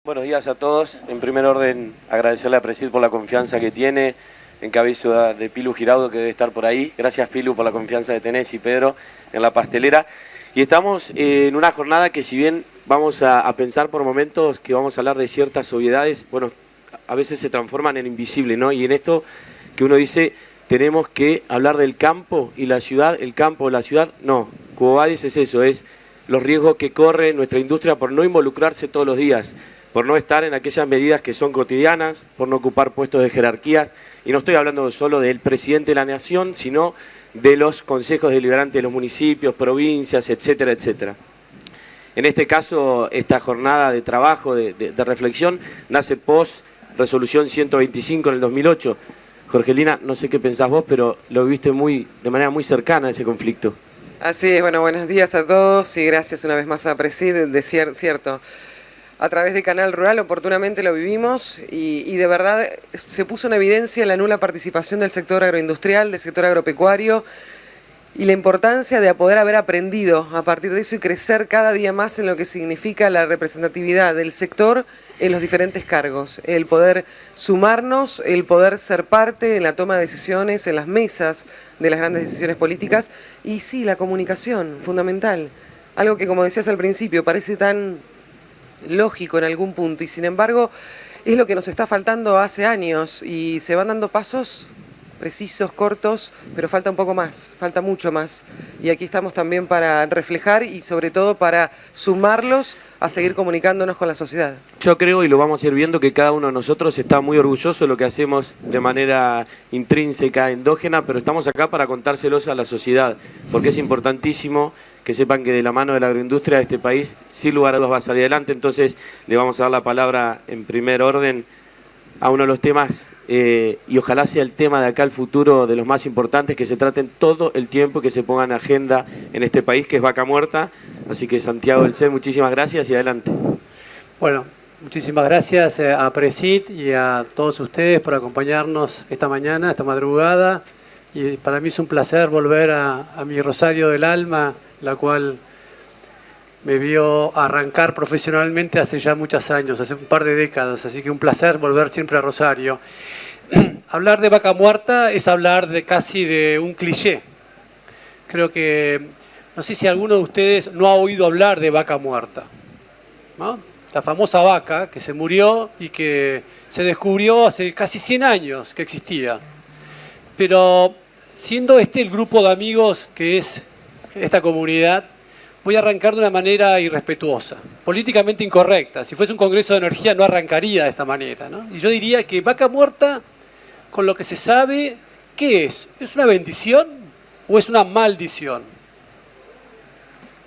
Buenos días a todos. En primer orden, agradecerle a Presid por la confianza que tiene, en cabeza de Pilu Giraudo, que debe estar por ahí. Gracias, Pilu, por la confianza de tenés y Pedro en la pastelera. Y estamos en una jornada que, si bien vamos a pensar por momentos que vamos a hablar de ciertas obviedades, bueno, a veces se transforman en invisible, ¿no? Y en esto que uno dice, tenemos que hablar del campo y la ciudad, el campo, la ciudad, no. Quo vadis es eso, es los riesgos que corre nuestra industria por no involucrarse todos los días, por no estar en aquellas medidas que son cotidianas, por no ocupar puestos de jerarquía. Y no estoy hablando solo del presidente de la nación, sino de los consejos deliberantes de los municipios, provincias, etcétera, etcétera. En este caso, esta jornada de trabajo, de reflexión, nace post resolución 125 en el 2008. Jorgelina, no sé qué pensás vos, pero lo viviste de manera muy cercana ese conflicto. Así es, bueno, buenos días a todos y gracias una vez más a Presid, cierto. A través de Canal Rural oportunamente lo vivimos y de verdad se puso en evidencia la nula participación del sector agroindustrial, del sector agropecuario y la importancia de poder haber aprendido a partir de eso y crecer cada día más en lo que significa la representatividad del sector en los diferentes cargos, el poder sumarnos, el poder ser parte en la toma de decisiones, en las mesas de las grandes decisiones políticas y sí, la comunicación, fundamental, algo que como decías al principio parece tan lógico en algún punto y sin embargo es lo que nos está faltando hace años y se van dando pasos precisos, cortos, pero falta un poco más, falta mucho más y aquí estamos también para reflejar y sobre todo para sumarlos a seguir comunicándonos con la sociedad. Yo creo, y lo vamos a ir viendo, que cada uno de nosotros está muy orgulloso de lo que hacemos de manera intrínseca, endógena, pero estamos acá para contárselos a la sociedad, porque es importantísimo que sepan que de la mano de la agroindustria de este país, sin lugar a dudas, va a salir adelante. Entonces le vamos a dar la palabra en primer orden a uno de los temas, y ojalá sea el tema de acá al futuro de los más importantes, que se traten todo el tiempo, que se pongan en agenda en este país, que es Vaca Muerta. Así que Santiago del CER, muchísimas gracias y adelante. Bueno, muchísimas gracias a Presid y a todos ustedes por acompañarnos esta mañana, esta madrugada. Y para mí es un placer volver a mi Rosario del alma, la cual me vio arrancar profesionalmente hace ya muchos años, hace un par de décadas, así que un placer volver siempre a Rosario. Hablar de Vaca Muerta es hablar casi de un cliché. Creo que, no sé si alguno de ustedes no ha oído hablar de Vaca Muerta, ¿no? La famosa vaca que se murió y que se descubrió hace casi 100 años que existía. Pero siendo este el grupo de amigos que es esta comunidad, voy a arrancar de una manera irrespetuosa, políticamente incorrecta. Si fuese un congreso de energía no arrancaría de esta manera, ¿no? Y yo diría que Vaca Muerta, con lo que se sabe, ¿qué es? ¿Es una bendición o es una maldición?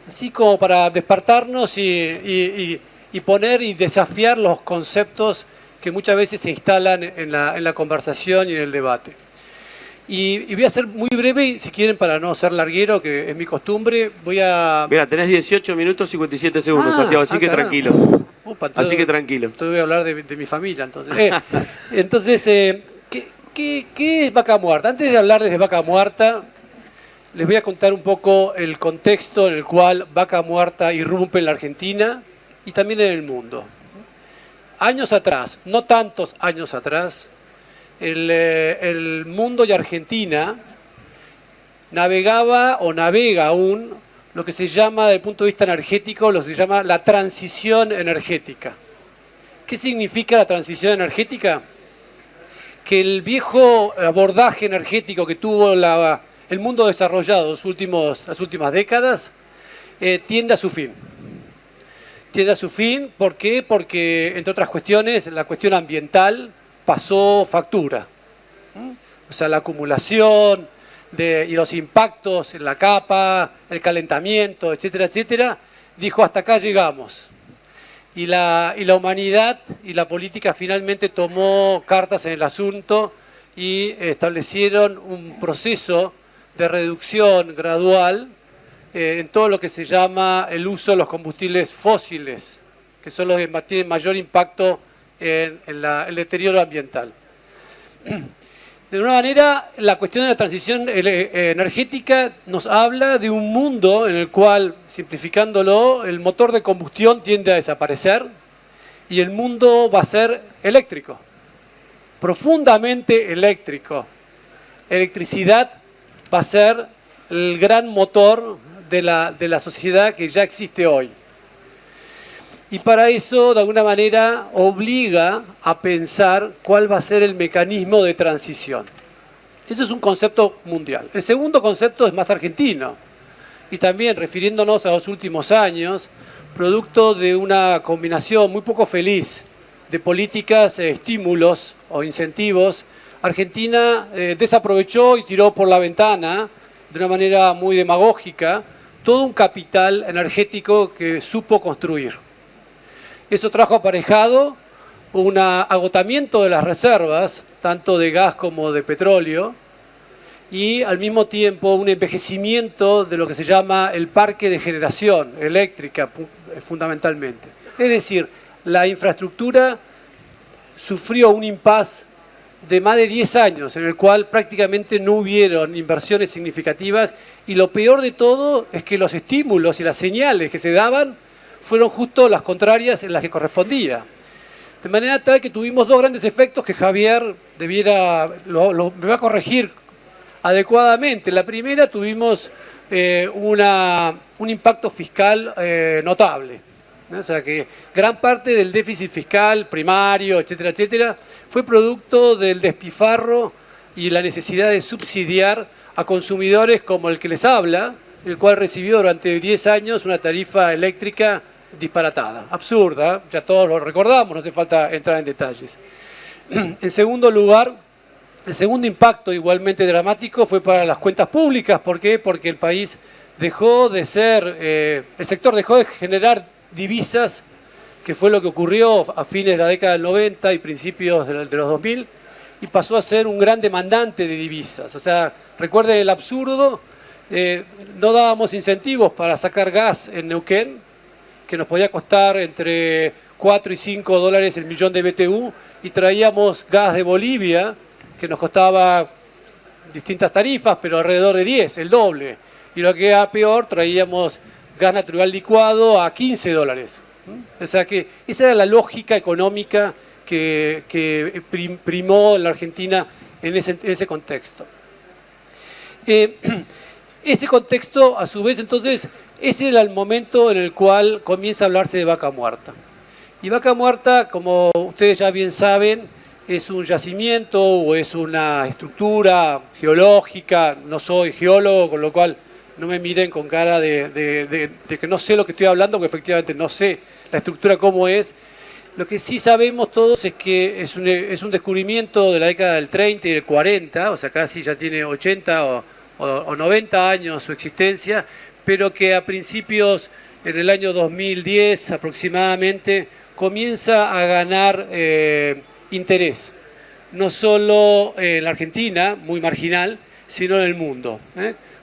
Así como para despertarnos y poner y desafiar los conceptos que muchas veces se instalan en la conversación y en el debate. Y voy a ser muy breve, si quieren, para no ser larguero, que es mi costumbre, voy a... Mira, tenés 18 minutos y 57 segundos, Santiago, así que tranquilo. Así que tranquilo. Entonces voy a hablar de mi familia, entonces. Entonces, ¿qué es Vaca Muerta? Antes de hablarles de Vaca Muerta, les voy a contar un poco el contexto en el cual Vaca Muerta irrumpe en la Argentina y también en el mundo. Años atrás, no tantos años atrás, el mundo y Argentina navegaba o navega aún lo que se llama, desde el punto de vista energético, lo que se llama la transición energética. ¿Qué significa la transición energética? Que el viejo abordaje energético que tuvo el mundo desarrollado las últimas décadas tiende a su fin. Tiende a su fin, ¿por qué? Porque, entre otras cuestiones, la cuestión ambiental pasó factura. O sea, la acumulación y los impactos en la capa, el calentamiento, etcétera, etcétera, dijo hasta acá llegamos. Y la humanidad y la política finalmente tomó cartas en el asunto y establecieron un proceso de reducción gradual en todo lo que se llama el uso de los combustibles fósiles, que son los que tienen mayor impacto en el deterioro ambiental. De una manera, la cuestión de la transición energética nos habla de un mundo en el cual, simplificándolo, el motor de combustión tiende a desaparecer y el mundo va a ser eléctrico, profundamente eléctrico. Electricidad va a ser el gran motor de la sociedad que ya existe hoy. Y para eso, de alguna manera, obliga a pensar cuál va a ser el mecanismo de transición. Ese es un concepto mundial. El segundo concepto es más argentino. Y también, refiriéndonos a los últimos años, producto de una combinación muy poco feliz de políticas, estímulos o incentivos, Argentina desaprovechó y tiró por la ventana, de una manera muy demagógica, todo un capital energético que supo construir. Eso trajo aparejado un agotamiento de las reservas, tanto de gas como de petróleo, y al mismo tiempo un envejecimiento de lo que se llama el parque de generación eléctrica, fundamentalmente. Es decir, la infraestructura sufrió un impasse de más de 10 años, en el cual prácticamente no hubieron inversiones significativas, y lo peor de todo es que los estímulos y las señales que se daban fueron justo las contrarias en las que correspondía. De manera tal que tuvimos dos grandes efectos que Javier me va a corregir adecuadamente. La primera, tuvimos un impacto fiscal notable, ¿no? O sea que gran parte del déficit fiscal primario, etcétera, etcétera, fue producto del despilfarro y la necesidad de subsidiar a consumidores como el que les habla, el cual recibió durante 10 años una tarifa eléctrica disparatada, absurda, ya todos lo recordamos, no hace falta entrar en detalles. En segundo lugar, el segundo impacto igualmente dramático fue para las cuentas públicas. ¿Por qué? Porque el país dejó de ser, el sector dejó de generar divisas, que fue lo que ocurrió a fines de la década del 90 y principios de los 2000, y pasó a ser un gran demandante de divisas. O sea, recuerden el absurdo, no dábamos incentivos para sacar gas en Neuquén, que nos podía costar entre 4 y 5 dólares el millón de BTU, y traíamos gas de Bolivia, que nos costaba distintas tarifas, pero alrededor de 10, el doble. Y lo que era peor, traíamos gas natural licuado a 15 dólares. O sea que esa era la lógica económica que primó en la Argentina en ese contexto. Ese contexto, a su vez, entonces, ese era el momento en el cual comienza a hablarse de vaca muerta. Y vaca muerta, como ustedes ya bien saben, es un yacimiento o es una estructura geológica. No soy geólogo, con lo cual no me miren con cara de que no sé lo que estoy hablando, porque efectivamente no sé la estructura cómo es. Lo que sí sabemos todos es que es un descubrimiento de la década del 30 y del 40, o sea, casi ya tiene 80 o 90 años su existencia, pero que a principios, en el año 2010 aproximadamente, comienza a ganar interés, no solo en la Argentina, muy marginal, sino en el mundo.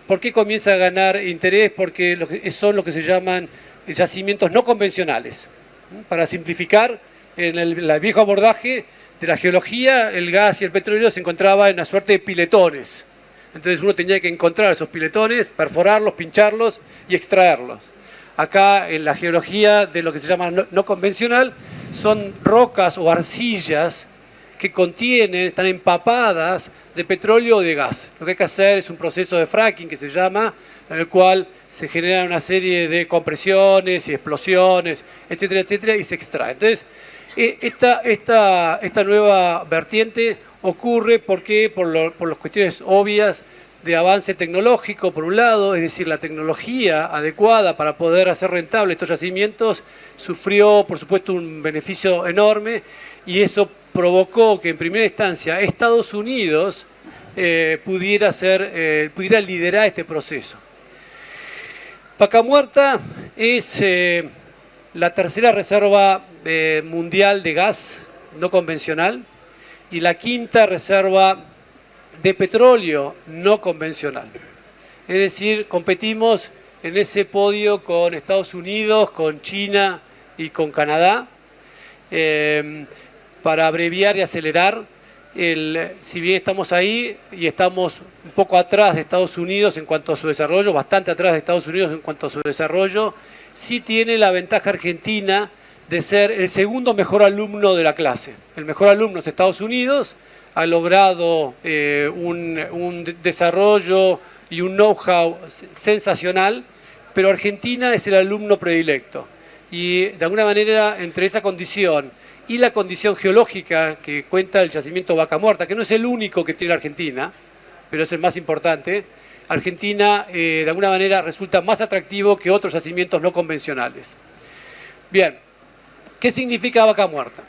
¿Por qué comienza a ganar interés? Porque son lo que se llaman yacimientos no convencionales. Para simplificar, en el viejo abordaje de la geología, el gas y el petróleo se encontraban en una suerte de piletones. Entonces uno tenía que encontrar esos piletones, perforarlos, pincharlos y extraerlos. Acá en la geología de lo que se llama no convencional, son rocas o arcillas que están empapadas de petróleo o de gas. Lo que hay que hacer es un proceso de fracking que se llama, en el cual se generan una serie de compresiones y explosiones, etcétera, etcétera, y se extrae. Entonces, esta nueva vertiente ocurre por las cuestiones obvias de avance tecnológico, por un lado, es decir, la tecnología adecuada para poder hacer rentables estos yacimientos sufrió, por supuesto, un beneficio enorme, y eso provocó que en primera instancia Estados Unidos pudiera liderar este proceso. Vaca Muerta es la tercera reserva mundial de gas no convencional y la quinta reserva de petróleo no convencional. Es decir, competimos en ese podio con Estados Unidos, con China y con Canadá. Para abreviar y acelerar, si bien estamos ahí y estamos un poco atrás de Estados Unidos en cuanto a su desarrollo, bastante atrás de Estados Unidos en cuanto a su desarrollo, sí tiene la ventaja Argentina de ser el segundo mejor alumno de la clase. El mejor alumno es Estados Unidos, ha logrado un desarrollo y un know-how sensacional, pero Argentina es el alumno predilecto. Y de alguna manera, entre esa condición y la condición geológica que cuenta el yacimiento Vaca Muerta, que no es el único que tiene Argentina, pero es el más importante, Argentina de alguna manera resulta más atractivo que otros yacimientos no convencionales. Bien, ¿qué significa Vaca Muerta?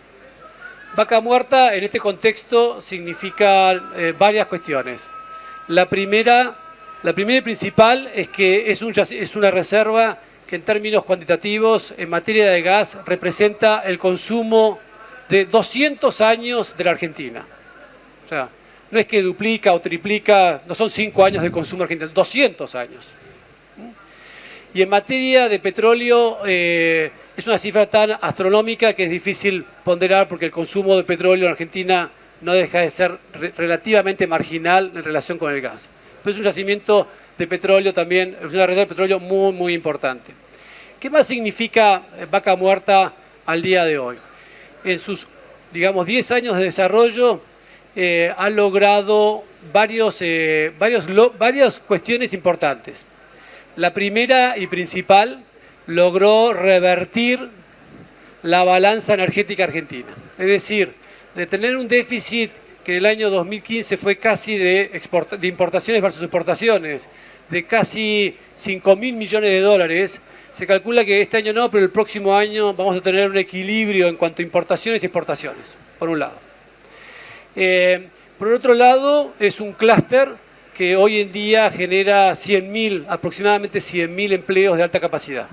Vaca Muerta en este contexto significa varias cuestiones. La primera y principal es que es una reserva que en términos cuantitativos, en materia de gas, representa el consumo de 200 años de la Argentina. O sea, no es que duplica o triplica, no son 5 años de consumo argentino, 200 años. Y en materia de petróleo, es una cifra tan astronómica que es difícil ponderar porque el consumo de petróleo en Argentina no deja de ser relativamente marginal en relación con el gas. Pero es un yacimiento de petróleo también, es una red de petróleo muy, muy importante. ¿Qué más significa Vaca Muerta al día de hoy? En sus, digamos, 10 años de desarrollo, ha logrado varias cuestiones importantes. La primera y principal, logró revertir la balanza energética argentina. Es decir, de tener un déficit que en el año 2015 fue casi de importaciones versus exportaciones, de casi 5.000 millones de dólares, se calcula que este año no, pero el próximo año vamos a tener un equilibrio en cuanto a importaciones y exportaciones, por un lado. Por otro lado, es un clúster que hoy en día genera aproximadamente 100.000 empleos de alta capacidad.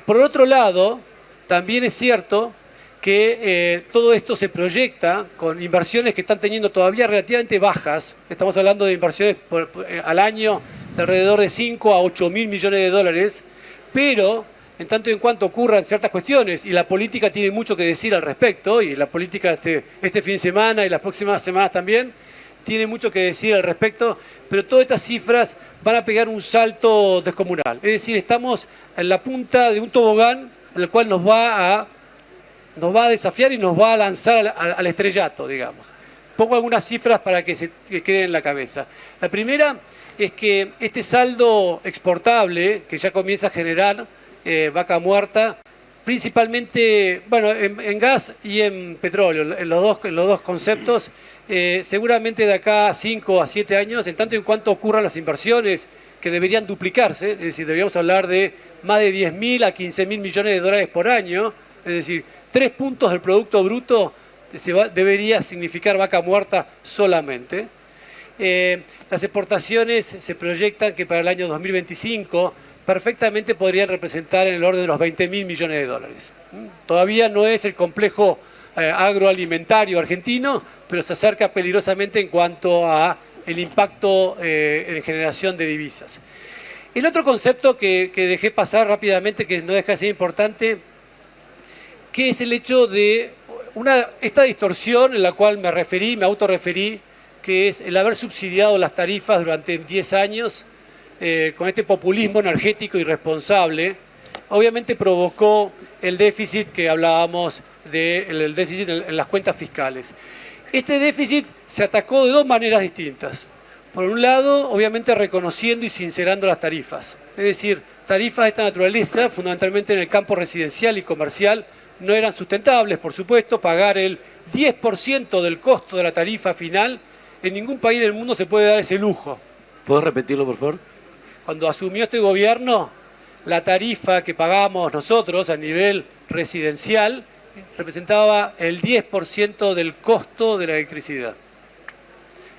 Por otro lado, también es cierto que todo esto se proyecta con inversiones que están teniendo todavía relativamente bajas. Estamos hablando de inversiones al año de alrededor de 5 a 8.000 millones de dólares, pero en tanto y en cuanto ocurran ciertas cuestiones, y la política tiene mucho que decir al respecto, y la política este fin de semana y las próximas semanas también, tiene mucho que decir al respecto, pero todas estas cifras van a pegar un salto descomunal. Es decir, estamos en la punta de un tobogán en el cual nos va a desafiar y nos va a lanzar al estrellato, digamos. Pongo algunas cifras para que queden en la cabeza. La primera es que este saldo exportable que ya comienza a generar Vaca Muerta, principalmente, bueno, en gas y en petróleo, en los dos conceptos, seguramente de acá a 5 a 7 años, en tanto y en cuanto ocurran las inversiones que deberían duplicarse, es decir, deberíamos hablar de más de 10.000 a 15.000 millones de dólares por año, es decir, 3 puntos del Producto Bruto debería significar Vaca Muerta solamente. Las exportaciones se proyectan que para el año 2025 perfectamente podrían representar en el orden de los 20.000 millones de dólares. Todavía no es el complejo agroalimentario argentino, pero se acerca peligrosamente en cuanto a el impacto en generación de divisas. El otro concepto que dejé pasar rápidamente, que no deja de ser importante, que es el hecho de esta distorsión en la cual me autorreferí, que es el haber subsidiado las tarifas durante 10 años con este populismo energético irresponsable, obviamente provocó el déficit que hablábamos del déficit en las cuentas fiscales. Este déficit se atacó de dos maneras distintas. Por un lado, obviamente reconociendo y sincerando las tarifas. Es decir, tarifas de esta naturaleza, fundamentalmente en el campo residencial y comercial, no eran sustentables, por supuesto. Pagar el 10% del costo de la tarifa final, en ningún país del mundo se puede dar ese lujo. ¿Puedo repetirlo, por favor? Cuando asumió este gobierno, la tarifa que pagamos nosotros a nivel residencial representaba el 10% del costo de la electricidad.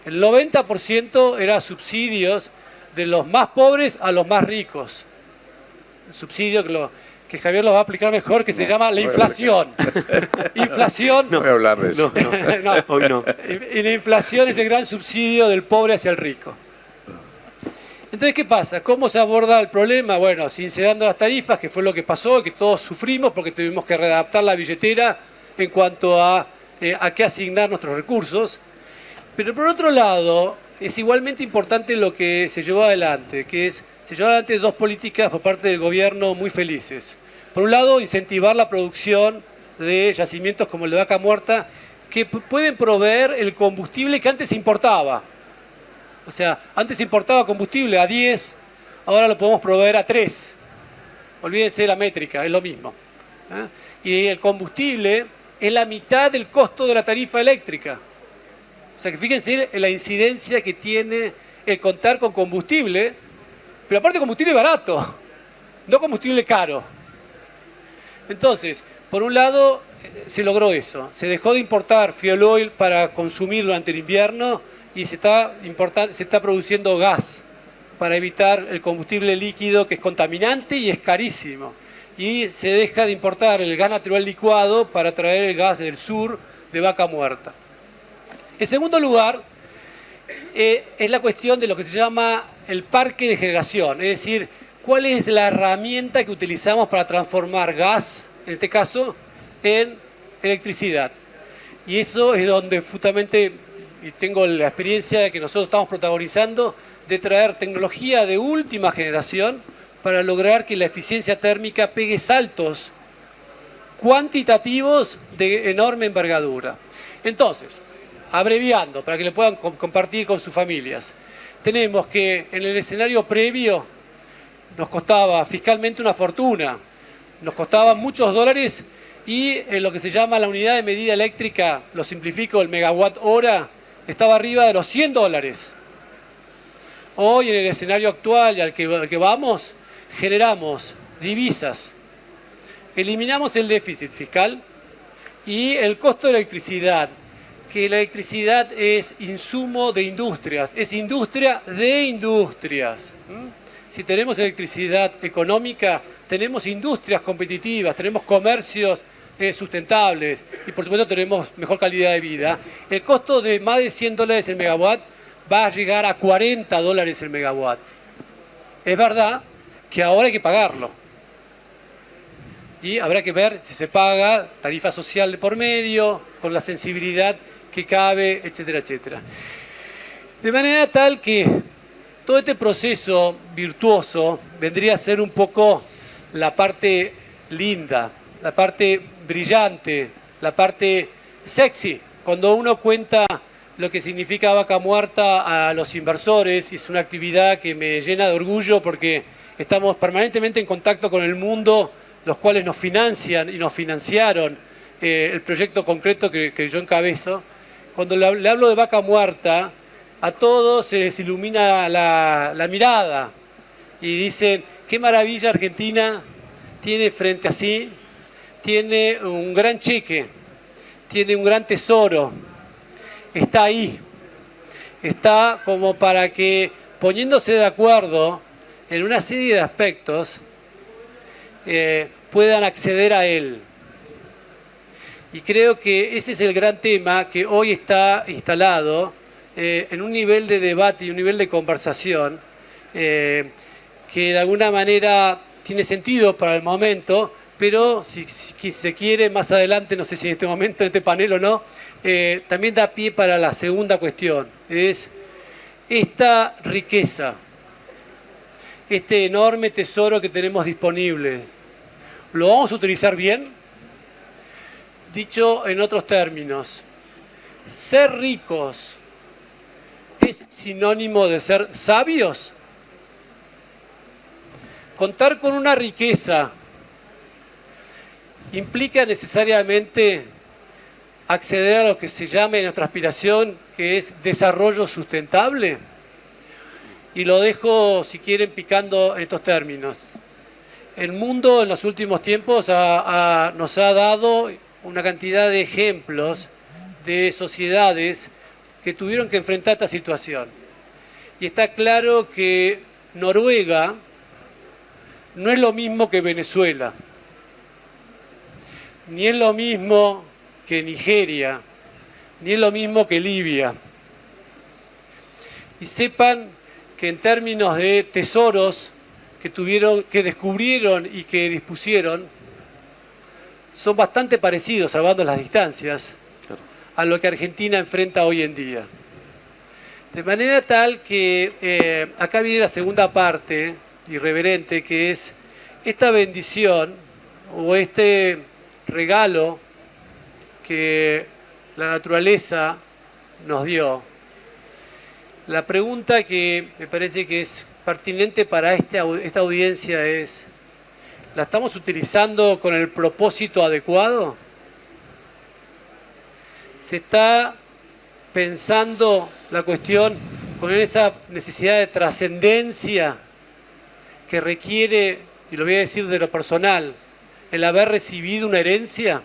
El 90% era subsidios de los más pobres a los más ricos. El subsidio que Javier lo va a explicar mejor, que se llama la inflación. Inflación. No voy a hablar de eso. No, hoy no. Y la inflación es el gran subsidio del pobre hacia el rico. Entonces, ¿qué pasa? ¿Cómo se aborda el problema? Bueno, sincerando las tarifas, que fue lo que pasó, que todos sufrimos porque tuvimos que readaptar la billetera en cuanto a qué asignar nuestros recursos. Pero por otro lado, es igualmente importante lo que se llevó adelante, se llevó adelante dos políticas por parte del gobierno muy felices. Por un lado, incentivar la producción de yacimientos como el de Vaca Muerta, que pueden proveer el combustible que antes importaba. O sea, antes importaba combustible a 10, ahora lo podemos proveer a 3. Olvídense de la métrica, es lo mismo. Y el combustible es la mitad del costo de la tarifa eléctrica. O sea que fíjense en la incidencia que tiene el contar con combustible, pero aparte combustible barato, no combustible caro. Entonces, por un lado, se logró eso. Se dejó de importar fuel oil para consumir durante el invierno y se está produciendo gas para evitar el combustible líquido, que es contaminante y es carísimo. Y se deja de importar el gas natural licuado para traer el gas del sur de Vaca Muerta. En segundo lugar, es la cuestión de lo que se llama el parque de generación, es decir, cuál es la herramienta que utilizamos para transformar gas, en este caso, en electricidad. Y eso es donde justamente, y tengo la experiencia de que nosotros estamos protagonizando, de traer tecnología de última generación para lograr que la eficiencia térmica pegue saltos cuantitativos de enorme envergadura. Entonces, abreviando, para que lo puedan compartir con sus familias, tenemos que en el escenario previo nos costaba fiscalmente una fortuna, nos costaba muchos dólares y en lo que se llama la unidad de medida eléctrica, lo simplifico, el megawatt hora, estaba arriba de los $100. Hoy en el escenario actual y al que vamos, generamos divisas, eliminamos el déficit fiscal y el costo de electricidad, que la electricidad es insumo de industrias, es industria de industrias. Si tenemos electricidad económica, tenemos industrias competitivas, tenemos comercios sustentables y por supuesto tenemos mejor calidad de vida. El costo de más de $100 el megawatt va a llegar a $40 el megawatt. Es verdad que ahora hay que pagarlo. Y habrá que ver si se paga tarifa social de por medio, con la sensibilidad que cabe, etcétera, etcétera. De manera tal que todo este proceso virtuoso vendría a ser un poco la parte linda, la parte brillante, la parte sexy. Cuando uno cuenta lo que significa Vaca Muerta a los inversores, y es una actividad que me llena de orgullo porque estamos permanentemente en contacto con el mundo, los cuales nos financian y nos financiaron el proyecto concreto que yo encabezo. Cuando le hablo de Vaca Muerta, a todos se les ilumina la mirada y dicen, qué maravilla Argentina tiene frente a sí, tiene un gran cheque, tiene un gran tesoro, está ahí, está como para que poniéndose de acuerdo en una serie de aspectos puedan acceder a él. Y creo que ese es el gran tema que hoy está instalado en un nivel de debate y un nivel de conversación que de alguna manera tiene sentido para el momento, pero si se quiere más adelante, no sé si en este momento, en este panel o no, también da pie para la segunda cuestión, es esta riqueza, este enorme tesoro que tenemos disponible, ¿lo vamos a utilizar bien? Dicho en otros términos, ser ricos ¿es sinónimo de ser sabios? Contar con una riqueza implica necesariamente acceder a lo que se llama en nuestra aspiración, que es desarrollo sustentable. Y lo dejo, si quieren, picando en estos términos. El mundo en los últimos tiempos nos ha dado una cantidad de ejemplos de sociedades que tuvieron que enfrentar esta situación. Y está claro que Noruega no es lo mismo que Venezuela, ni es lo mismo que Nigeria, ni es lo mismo que Libia. Y sepan que en términos de tesoros que descubrieron y que dispusieron, son bastante parecidos, salvando las distancias, a lo que Argentina enfrenta hoy en día. De manera tal que acá viene la segunda parte irreverente, que es esta bendición o este regalo que la naturaleza nos dio, la pregunta que me parece que es pertinente para esta audiencia es: ¿la estamos utilizando con el propósito adecuado? ¿Se está pensando la cuestión con esa necesidad de trascendencia que requiere, y lo voy a decir de lo personal, el haber recibido una herencia?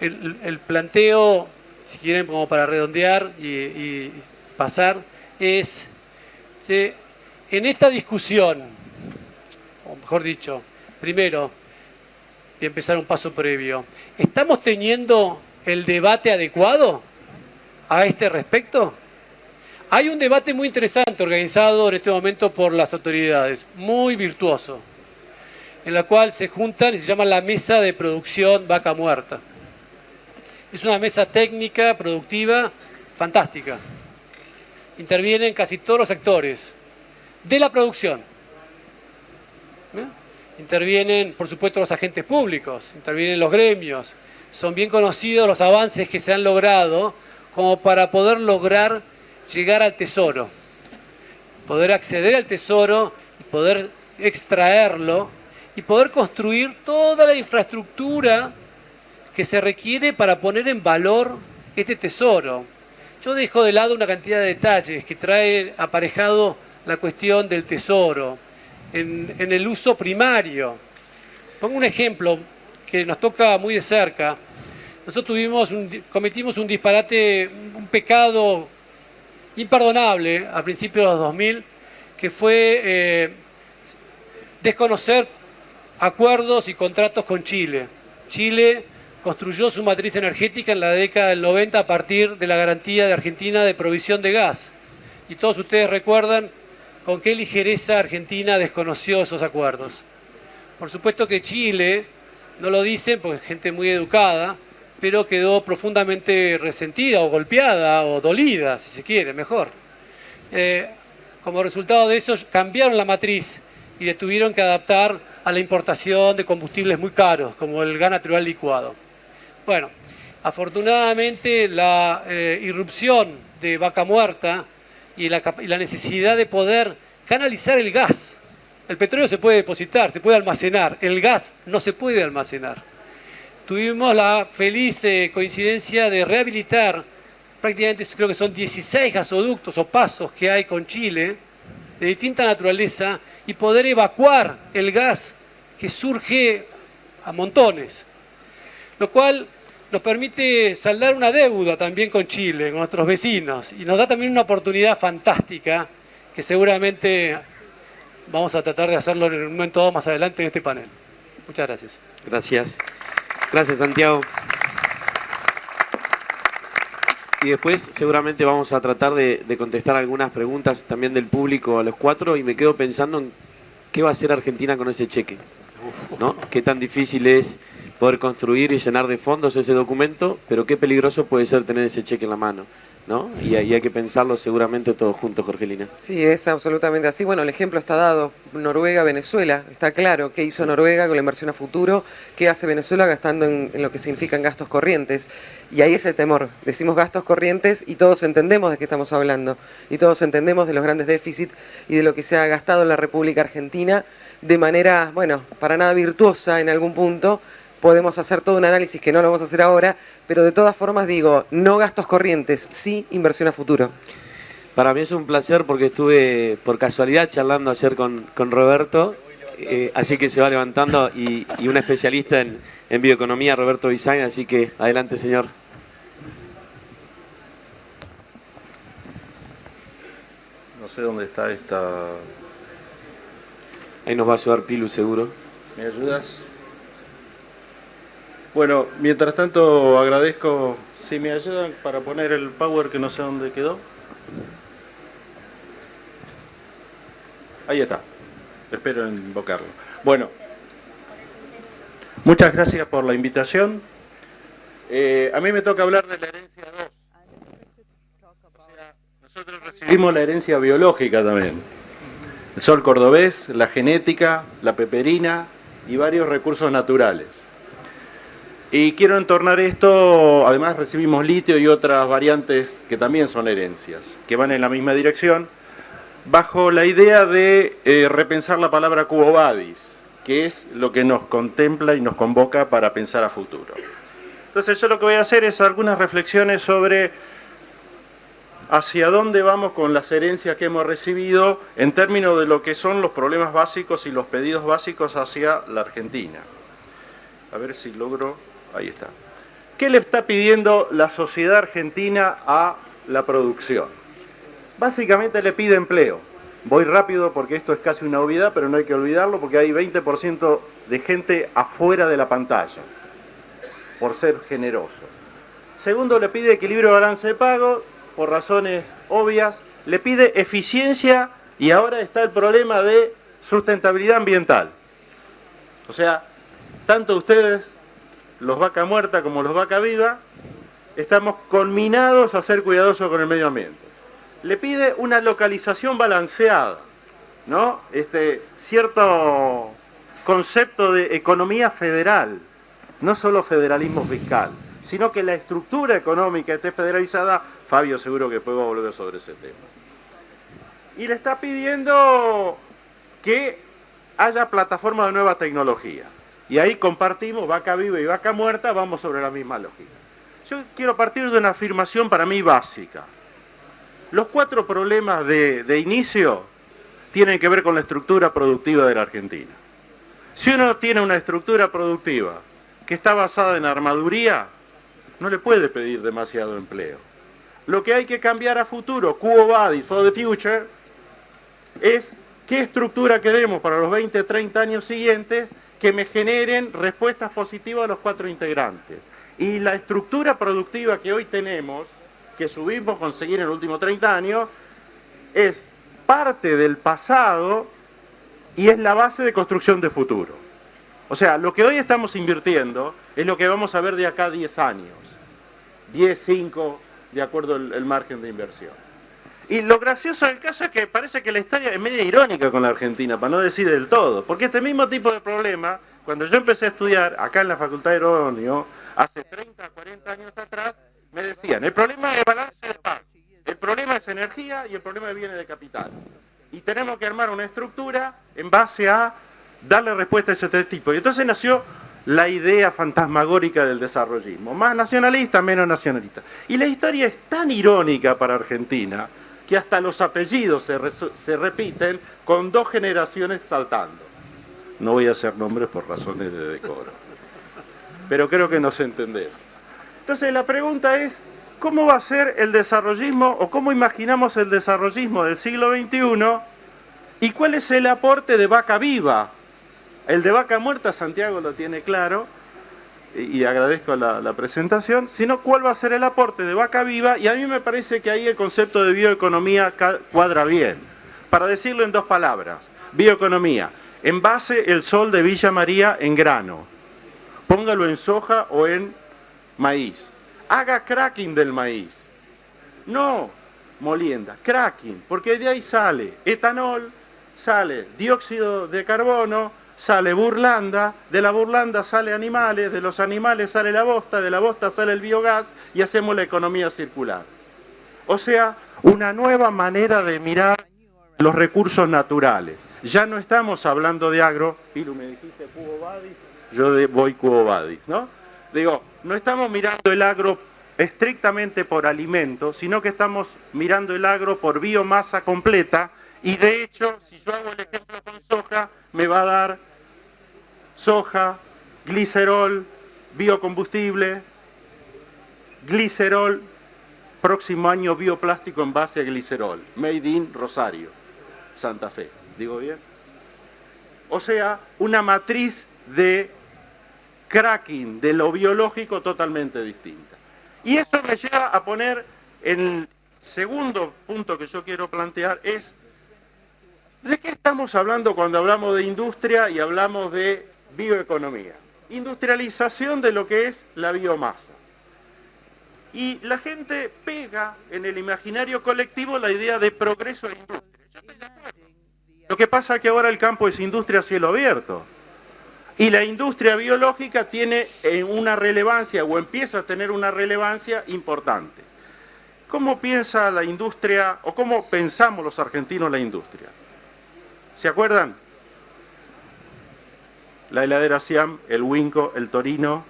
El planteo, si quieren, como para redondear y pasar, es que en esta discusión, o mejor dicho, primero, voy a empezar un paso previo, ¿estamos teniendo el debate adecuado a este respecto? Hay un debate muy interesante organizado en este momento por las autoridades, muy virtuoso, en la cual se juntan y se llama la Mesa de Producción Vaca Muerta. Es una mesa técnica, productiva, fantástica. Intervienen casi todos los sectores de la producción. Intervienen, por supuesto, los agentes públicos, intervienen los gremios. Son bien conocidos los avances que se han logrado como para poder lograr llegar al tesoro, poder acceder al tesoro y poder extraerlo y poder construir toda la infraestructura que se requiere para poner en valor este tesoro. Yo dejo de lado una cantidad de detalles que trae aparejado la cuestión del tesoro en el uso primario. Pongo un ejemplo que nos toca muy de cerca. Nosotros cometimos un disparate, un pecado imperdonable a principios de los 2000, que fue desconocer acuerdos y contratos con Chile. Chile construyó su matriz energética en la década del 90 a partir de la garantía de Argentina de provisión de gas. Y todos ustedes recuerdan con qué ligereza Argentina desconoció esos acuerdos. Por supuesto que Chile, no lo dicen porque es gente muy educada, pero quedó profundamente resentida o golpeada o dolida, si se quiere, mejor. Como resultado de eso cambiaron la matriz y le tuvieron que adaptar a la importación de combustibles muy caros, como el gas natural licuado. Bueno, afortunadamente la irrupción de Vaca Muerta y la necesidad de poder canalizar el gas. El petróleo se puede depositar, se puede almacenar, el gas no se puede almacenar. Tuvimos la feliz coincidencia de rehabilitar prácticamente, creo que son 16 gasoductos o pasos que hay con Chile, de distinta naturaleza, y poder evacuar el gas que surge a montones. Lo cual nos permite saldar una deuda también con Chile, con nuestros vecinos, y nos da también una oportunidad fantástica que seguramente vamos a tratar de hacerlo en un momento más adelante en este panel. Muchas gracias. Gracias. Gracias, Santiago. Y después seguramente vamos a tratar de contestar algunas preguntas también del público a los cuatro, y me quedo pensando en qué va a hacer Argentina con ese cheque, ¿no? Qué tan difícil es poder construir y llenar de fondos ese documento, pero qué peligroso puede ser tener ese cheque en la mano, ¿no? Y hay que pensarlo seguramente todos juntos, Jorgelina. Sí, es absolutamente así. Bueno, el ejemplo está dado. Noruega, Venezuela. Está claro qué hizo Noruega con la inversión a futuro, qué hace Venezuela gastando en lo que significan gastos corrientes. Y ahí es el temor. Decimos gastos corrientes y todos entendemos de qué estamos hablando. Y todos entendemos de los grandes déficits y de lo que se ha gastado en la República Argentina de manera, bueno, para nada virtuosa en algún punto. Podemos hacer todo un análisis que no lo vamos a hacer ahora, pero de todas formas digo, no gastos corrientes, sí inversión a futuro. Para mí es un placer porque estuve por casualidad charlando ayer con Roberto, así que se va levantando, y un especialista en bioeconomía, Roberto Bisain, así que adelante, señor. No sé dónde está esta... Ahí nos va a ayudar Pilu, seguro. ¿Me ayudas? Bueno, mientras tanto agradezco si me ayudan para poner el power, que no sé dónde quedó. Ahí está. Espero invocarlo. Bueno, muchas gracias por la invitación. A mí me toca hablar de la herencia 2. O sea, nosotros recibimos la herencia biológica también. El sol cordobés, la genética, la peperina y varios recursos naturales. Y quiero entornar esto, además recibimos litio y otras variantes que también son herencias, que van en la misma dirección, bajo la idea de repensar la palabra Quo Vadis, que es lo que nos contempla y nos convoca para pensar a futuro. Entonces yo lo que voy a hacer es algunas reflexiones sobre hacia dónde vamos con las herencias que hemos recibido en términos de lo que son los problemas básicos y los pedidos básicos hacia la Argentina. A ver si logro... Ahí está. ¿Qué le está pidiendo la sociedad argentina a la producción? Básicamente le pide empleo. Voy rápido porque esto es casi una obviedad, pero no hay que olvidarlo porque hay 20% de gente afuera de la pantalla, por ser generoso. Segundo, le pide equilibrio de balance de pago, por razones obvias. Le pide eficiencia y ahora está el problema de sustentabilidad ambiental. O sea, tanto ustedes, los vaca muerta como los vaca viva, estamos conminados a ser cuidadosos con el medio ambiente. Le pide una localización balanceada, ¿no? Cierto concepto de economía federal, no solo federalismo fiscal, sino que la estructura económica esté federalizada. Fabio seguro que puedo volver sobre ese tema. Y le está pidiendo que haya plataformas de nueva tecnología. Y ahí compartimos vaca viva y vaca muerta, vamos sobre la misma lógica. Yo quiero partir de una afirmación para mí básica. Los 4 problemas de inicio tienen que ver con la estructura productiva de la Argentina. Si uno tiene una estructura productiva que está basada en armaduría, no le puede pedir demasiado empleo. Lo que hay que cambiar a futuro, Quo Vadis for the future, es qué estructura queremos para los 20, 30 años siguientes que me generen respuestas positivas a los 4 integrantes. Y la estructura productiva que hoy tenemos, que subimos conseguir en los últimos 30 años, es parte del pasado y es la base de construcción de futuro. O sea, lo que hoy estamos invirtiendo es lo que vamos a ver de acá a 10 años. 10, 5, de acuerdo al margen de inversión. Y lo gracioso del caso es que parece que la historia es media irónica con la Argentina, para no decir del todo. Porque este mismo tipo de problema, cuando yo empecé a estudiar acá en la Facultad de Aeronómica, hace 30, 40 años atrás, me decían, el problema es balance de pago, el problema es energía y el problema es bienes de capital. Y tenemos que armar una estructura en base a darle respuesta a ese tipo. Y entonces nació la idea fantasmagórica del desarrollismo, más nacionalista, menos nacionalista. Y la historia es tan irónica para Argentina que hasta los apellidos se repiten con 2 generaciones saltando. No voy a hacer nombres por razones de decoro, pero creo que nos entendemos. Entonces la pregunta es, ¿cómo va a ser el desarrollismo o cómo imaginamos el desarrollismo del siglo XXI y cuál es el aporte de vaca viva? El de vaca muerta, Santiago lo tiene claro, y agradezco la presentación, sino cuál va a ser el aporte de vaca viva, y a mí me parece que ahí el concepto de bioeconomía cuadra bien. Para decirlo en 2 palabras, bioeconomía, envase el sol de Villa María en grano, póngalo en soja o en maíz, haga cracking del maíz, no molienda, cracking, porque de ahí sale etanol, sale dióxido de carbono, sale burlanda, de la burlanda sale animales, de los animales sale la bosta, de la bosta sale el biogás y hacemos la economía circular. O sea, una nueva manera de mirar los recursos naturales. Ya no estamos hablando de agro, Pilu, me dijiste Quo Vadis, yo voy Quo Vadis, ¿no? Digo, no estamos mirando el agro estrictamente por alimento, sino que estamos mirando el agro por biomasa completa y de hecho, si yo hago el ejemplo con soja, me va a dar soja, glicerol, biocombustible, glicerol, próximo año bioplástico en base a glicerol, made in Rosario, Santa Fe, ¿digo bien? O sea, una matriz de cracking de lo biológico totalmente distinta. Y eso me lleva a poner el segundo punto que yo quiero plantear es ¿de qué estamos hablando cuando hablamos de industria y hablamos de bioeconomía? Industrialización de lo que es la biomasa. Y la gente pega en el imaginario colectivo la idea de progreso de industria. Yo estoy de acuerdo. Lo que pasa es que ahora el campo es industria a cielo abierto. Y la industria biológica tiene una relevancia o empieza a tener una relevancia importante. ¿Cómo piensa la industria o cómo pensamos los argentinos la industria? ¿Se acuerdan? La heladera Siam, el Winco, el Torino,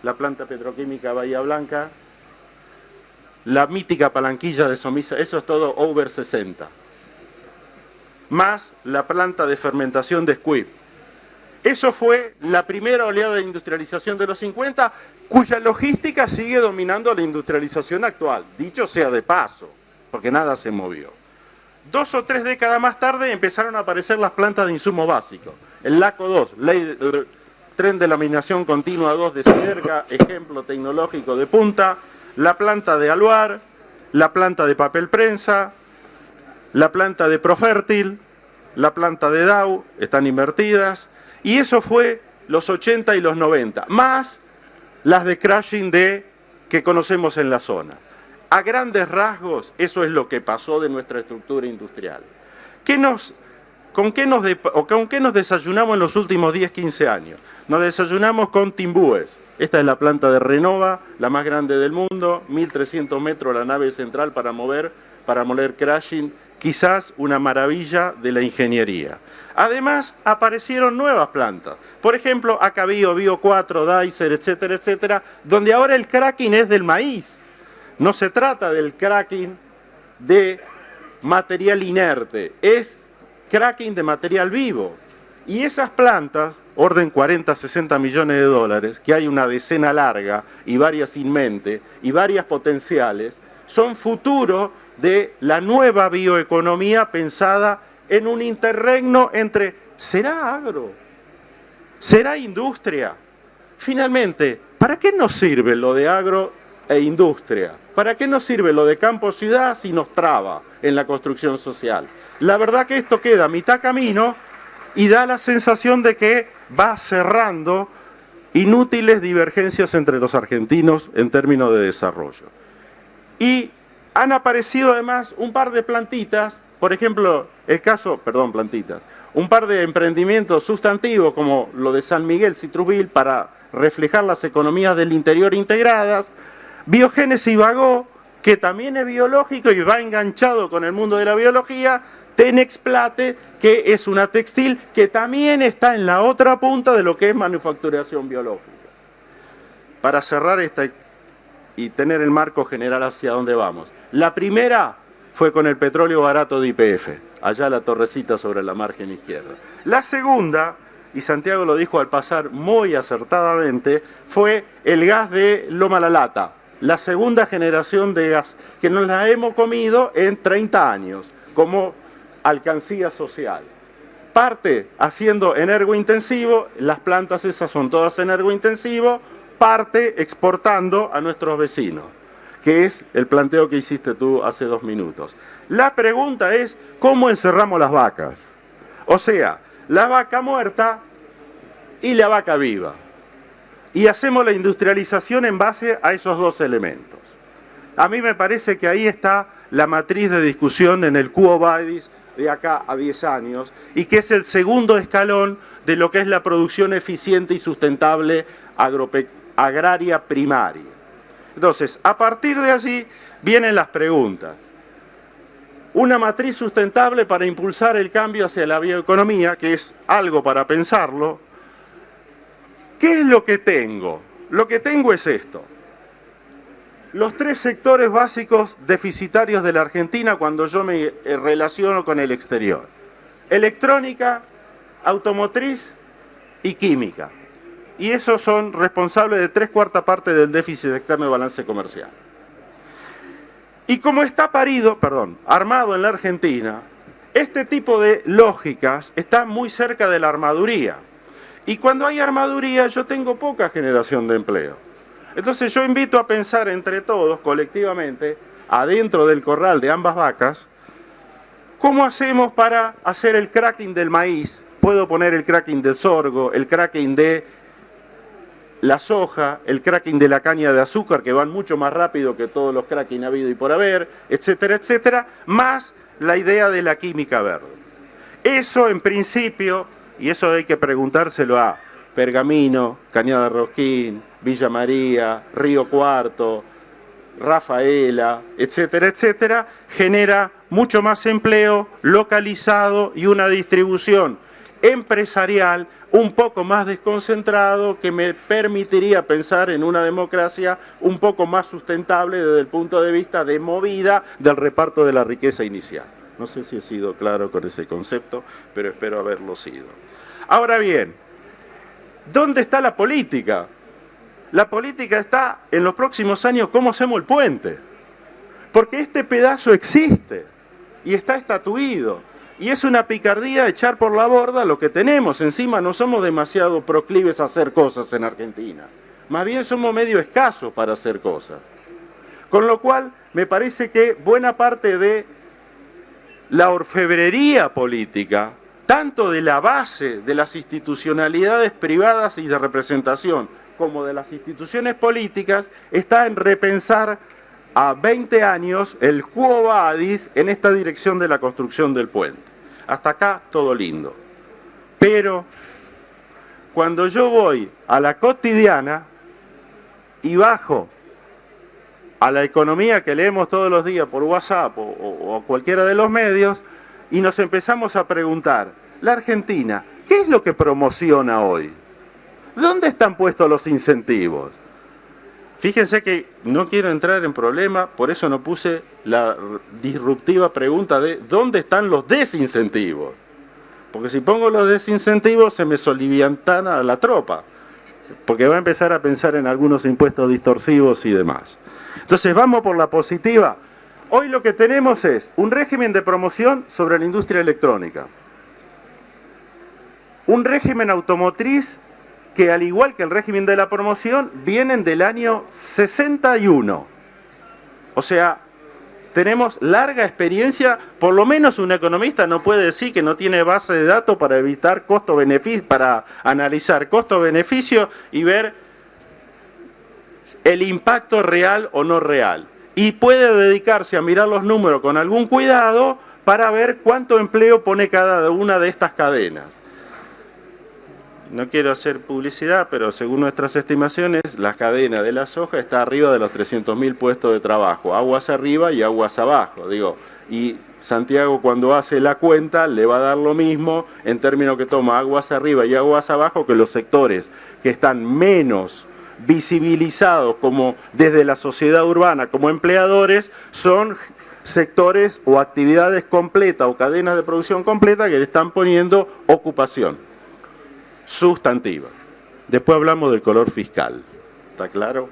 la planta petroquímica Bahía Blanca, la mítica palanquilla de Somisa, eso es todo over 60. Más la planta de fermentación de Squib. Eso fue la primera oleada de industrialización de los 50, cuya logística sigue dominando la industrialización actual, dicho sea de paso, porque nada se movió. 2 o 3 décadas más tarde empezaron a aparecer las plantas de insumo básico. El LACO 2, Tren de Laminación Continua 2 de Siderca, ejemplo tecnológico de punta, la planta de Aluar, la planta de papel prensa, la planta de Profértil, la planta de Dow, están invertidas, y eso fue los 80 y los 90, más las de crashing que conocemos en la zona. A grandes rasgos, eso es lo que pasó de nuestra estructura industrial. ¿Con qué nos desayunamos en los últimos 10, 15 años? Nos desayunamos con Timbúes. Esta es la planta de Renova, la más grande del mundo, 1.300 metros la nave central para moler crashing, quizás una maravilla de la ingeniería. Además, aparecieron nuevas plantas. Por ejemplo, Acabio, Bio 4, Dicer, etcétera, etcétera, donde ahora el cracking es del maíz. No se trata del cracking de material inerte, es cracking de material vivo. Y esas plantas, orden 40, 60 millones de dólares, que hay una decena larga y varias in mente y varias potenciales, son futuro de la nueva bioeconomía pensada en un interregno entre ¿será agro? ¿Será industria? Finalmente, ¿para qué nos sirve lo de agro e industria? ¿Para qué nos sirve lo de campo-ciudad si nos traba en la construcción social? La verdad que esto queda a mitad camino y da la sensación de que va cerrando inútiles divergencias entre los argentinos en términos de desarrollo. Y han aparecido además un par de plantitas, por ejemplo, un par de emprendimientos sustantivos como lo de San Miguel Citrusville para reflejar las economías del interior integradas, Biogénesis Bagó, que también es biológico y va enganchado con el mundo de la biología, Tenexplate, que es una textil que también está en la otra punta de lo que es manufacturación biológica. Para cerrar esta y tener el marco general hacia dónde vamos. La primera fue con el petróleo barato de YPF, allá la torrecita sobre la margen izquierda. La segunda, y Santiago lo dijo al pasar muy acertadamente, fue el gas de Loma La Lata, la segunda generación de gas, que nos la hemos comido en 30 años, como alcancía social. Parte haciendo energointensivo, las plantas esas son todas energointensivo, parte exportando a nuestros vecinos, que es el planteo que hiciste tú hace 2 minutos. La pregunta es, ¿cómo encerramos las vacas? O sea, la vaca muerta y la vaca viva. Y hacemos la industrialización en base a esos 2 elementos. A mí me parece que ahí está la matriz de discusión en el Quo Vadis de acá a 10 años, y que es el segundo escalón de lo que es la producción eficiente y sustentable agraria primaria. Entonces, a partir de allí vienen las preguntas. Una matriz sustentable para impulsar el cambio hacia la bioeconomía, que es algo para pensarlo. ¿Qué es lo que tengo? Lo que tengo es esto. Los 3 sectores básicos deficitarios de la Argentina cuando yo me relaciono con el exterior. Electrónica, automotriz y química. Y esos son responsables de 3/4 partes del déficit externo de balance comercial. Y como está armado en la Argentina, este tipo de lógicas está muy cerca de la armaduría. Y cuando hay armaduría yo tengo poca generación de empleo. Entonces yo invito a pensar entre todos, colectivamente, adentro del corral de ambas vacas, ¿cómo hacemos para hacer el cracking del maíz? Puedo poner el cracking del sorgo, el cracking de la soja, el cracking de la caña de azúcar, que van mucho más rápido que todos los cracking habido y por haber, etcétera, etcétera, más la idea de la química verde. Eso en principio, y eso hay que preguntárselo a Pergamino, Cañada Rosquín, Villa María, Río Cuarto, Rafaela, etcétera, etcétera, genera mucho más empleo localizado y una distribución empresarial un poco más desconcentrado que me permitiría pensar en una democracia un poco más sustentable desde el punto de vista de movida del reparto de la riqueza inicial. No sé si he sido claro con ese concepto, pero espero haberlo sido. Ahora bien, ¿dónde está la política? La política está en los próximos años cómo hacemos el puente. Porque este pedazo existe y está estatuido. Y es una picardía echar por la borda lo que tenemos. Encima no somos demasiado proclives a hacer cosas en Argentina. Más bien somos medio escasos para hacer cosas. Con lo cual me parece que buena parte de la orfebrería política, tanto de la base de las institucionalidades privadas y de representación, como de las instituciones políticas, está en repensar a 20 años el quo vadis en esta dirección de la construcción del puente. Hasta acá todo lindo. Pero cuando yo voy a la cotidiana y bajo a la economía que leemos todos los días por WhatsApp o cualquiera de los medios y nos empezamos a preguntar, la Argentina, ¿qué es lo que promociona hoy? ¿Dónde están puestos los incentivos? Fíjense que no quiero entrar en problema, por eso no puse la disruptiva pregunta de ¿dónde están los desincentivos? Porque si pongo los desincentivos se me soliviantana la tropa, porque va a empezar a pensar en algunos impuestos distorsivos y demás. Entonces vamos por la positiva. Hoy lo que tenemos es un régimen de promoción sobre la industria electrónica, un régimen automotriz que al igual que el régimen de la promoción, vienen del año 61. O sea, tenemos larga experiencia, por lo menos un economista no puede decir que no tiene base de datos para evitar costo-beneficio, para analizar costo-beneficio y ver el impacto real o no real. Y puede dedicarse a mirar los números con algún cuidado para ver cuánto empleo pone cada una de estas cadenas. No quiero hacer publicidad, pero según nuestras estimaciones, la cadena de la soja está arriba de los 300.000 puestos de trabajo, aguas arriba y aguas abajo, y Santiago cuando hace la cuenta le va a dar lo mismo en términos que toma aguas arriba y aguas abajo que los sectores que están menos visibilizados como desde la sociedad urbana como empleadores son sectores o actividades completas o cadenas de producción completa que le están poniendo ocupación sustantiva. Después hablamos del color fiscal. ¿Está claro?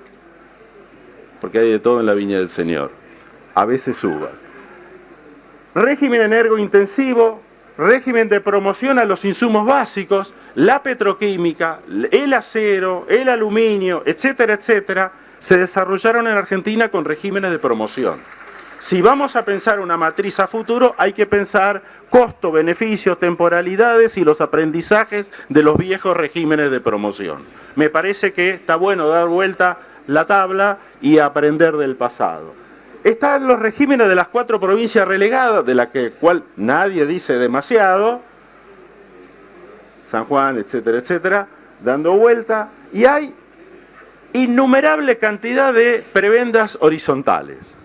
Porque hay de todo en la viña del Señor. A veces suba. Régimen energointensivo, régimen de promoción a los insumos básicos, la petroquímica, el acero, el aluminio, etcétera, etcétera, se desarrollaron en Argentina con regímenes de promoción. Si vamos a pensar una matriz a futuro, hay que pensar costo, beneficio, temporalidades y los aprendizajes de los viejos regímenes de promoción. Me parece que está bueno dar vuelta la tabla y aprender del pasado. Están los regímenes de las 4 provincias relegadas, de las cual nadie dice demasiado, San Juan, etcétera, etcétera, dando vuelta, y hay innumerable cantidad de prebendas horizontales.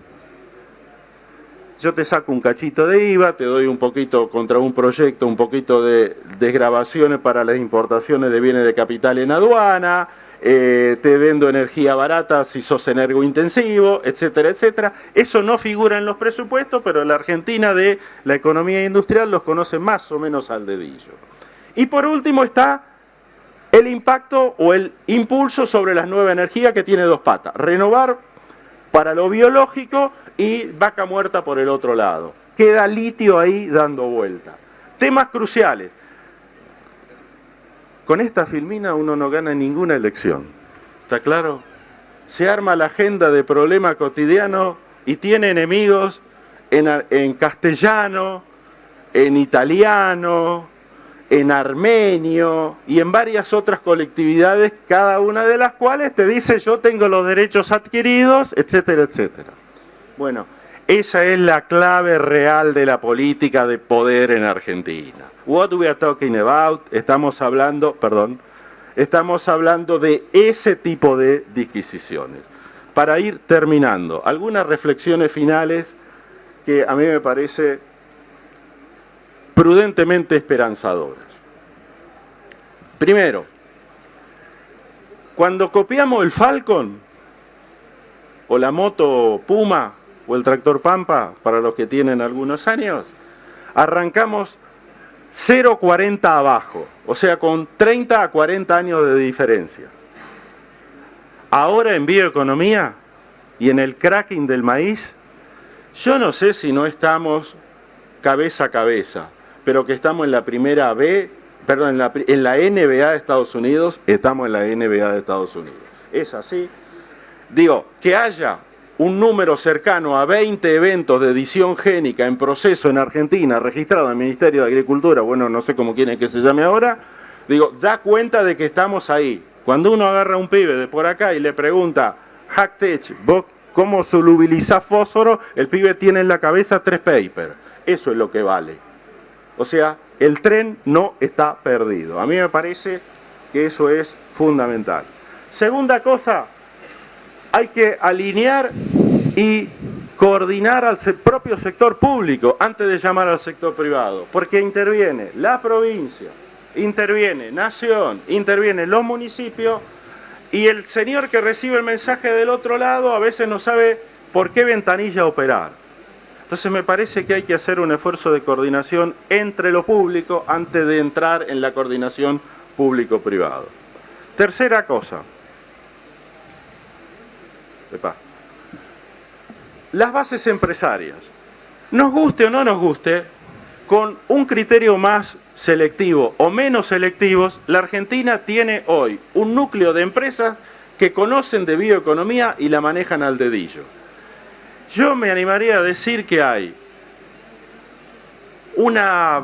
Yo te saco un cachito de IVA, te doy un poquito contra un proyecto, un poquito de desgravaciones para las importaciones de bienes de capital en aduana, te vendo energía barata si sos energointensivo, etcétera, etcétera. Eso no figura en los presupuestos, pero la Argentina de la economía industrial los conoce más o menos al dedillo. Y por último está el impacto o el impulso sobre las nuevas energías que tiene 2 patas. Renovar para lo biológico y vaca muerta por el otro lado. Queda litio ahí dando vuelta. Temas cruciales. Con esta filmina uno no gana ninguna elección. ¿Está claro? Se arma la agenda de problema cotidiano y tiene enemigos en castellano, en italiano, en armenio y en varias otras colectividades, cada una de las cuales te dice yo tengo los derechos adquiridos, etcétera, etcétera. Bueno, esa es la clave real de la política de poder en Argentina. What we are talking about, estamos hablando estamos hablando de ese tipo de disquisiciones. Para ir terminando, algunas reflexiones finales que a mí me parece prudentemente esperanzadoras. Primero, cuando copiamos el Falcon, o la moto Puma, o el tractor Pampa, para los que tienen algunos años, arrancamos 0,40 abajo, o sea, con 30 a 40 años de diferencia. Ahora en bioeconomía y en el cracking del maíz, yo no sé si no estamos cabeza a cabeza, pero que estamos en la primera B, perdón, en la NBA de Estados Unidos, estamos en la NBA de Estados Unidos. Es así. Digo, que haya un número cercano a 20 eventos de edición génica en proceso en Argentina, registrado en el Ministerio de Agricultura, bueno, no sé cómo quieren que se llame ahora, digo, da cuenta de que estamos ahí. Cuando uno agarra a un pibe de por acá y le pregunta, Hacktech, ¿vos cómo solubilizás fósforo? El pibe tiene en la cabeza 3 papers. Eso es lo que vale. O sea, el tren no está perdido. A mí me parece que eso es fundamental. Segunda cosa, hay que alinear y coordinar al propio sector público antes de llamar al sector privado, porque interviene la provincia, interviene Nación, intervienen los municipios, y el señor que recibe el mensaje del otro lado a veces no sabe por qué ventanilla operar. Entonces me parece que hay que hacer un esfuerzo de coordinación entre lo público antes de entrar en la coordinación público-privado. Tercera cosa. Las bases empresarias. Nos guste o no nos guste, con un criterio más selectivo o menos selectivos, la Argentina tiene hoy un núcleo de empresas que conocen de bioeconomía y la manejan al dedillo. Yo me animaría a decir que hay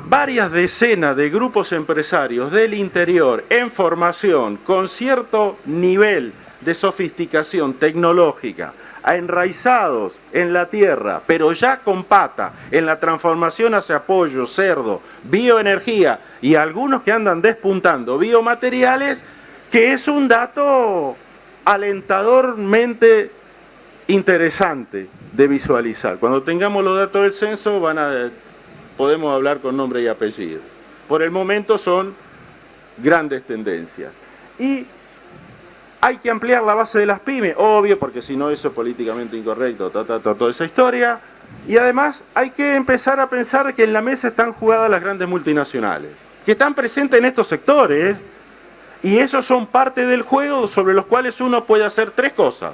varias decenas de grupos empresarios del interior en formación con cierto nivel de sofisticación tecnológica, enraizados en la tierra, pero ya con pata en la transformación hacia pollo, cerdo, bioenergía y algunos que andan despuntando biomateriales, que es un dato alentadormente interesante de visualizar. Cuando tengamos los datos del censo podemos hablar con nombre y apellido. Por el momento son grandes tendencias. Y hay que ampliar la base de las pymes, obvio, porque si no eso es políticamente incorrecto, toda esa historia. Y además hay que empezar a pensar que en la mesa están jugadas las grandes multinacionales, que están presentes en estos sectores, y esos son parte del juego sobre los cuales uno puede hacer 3 cosas.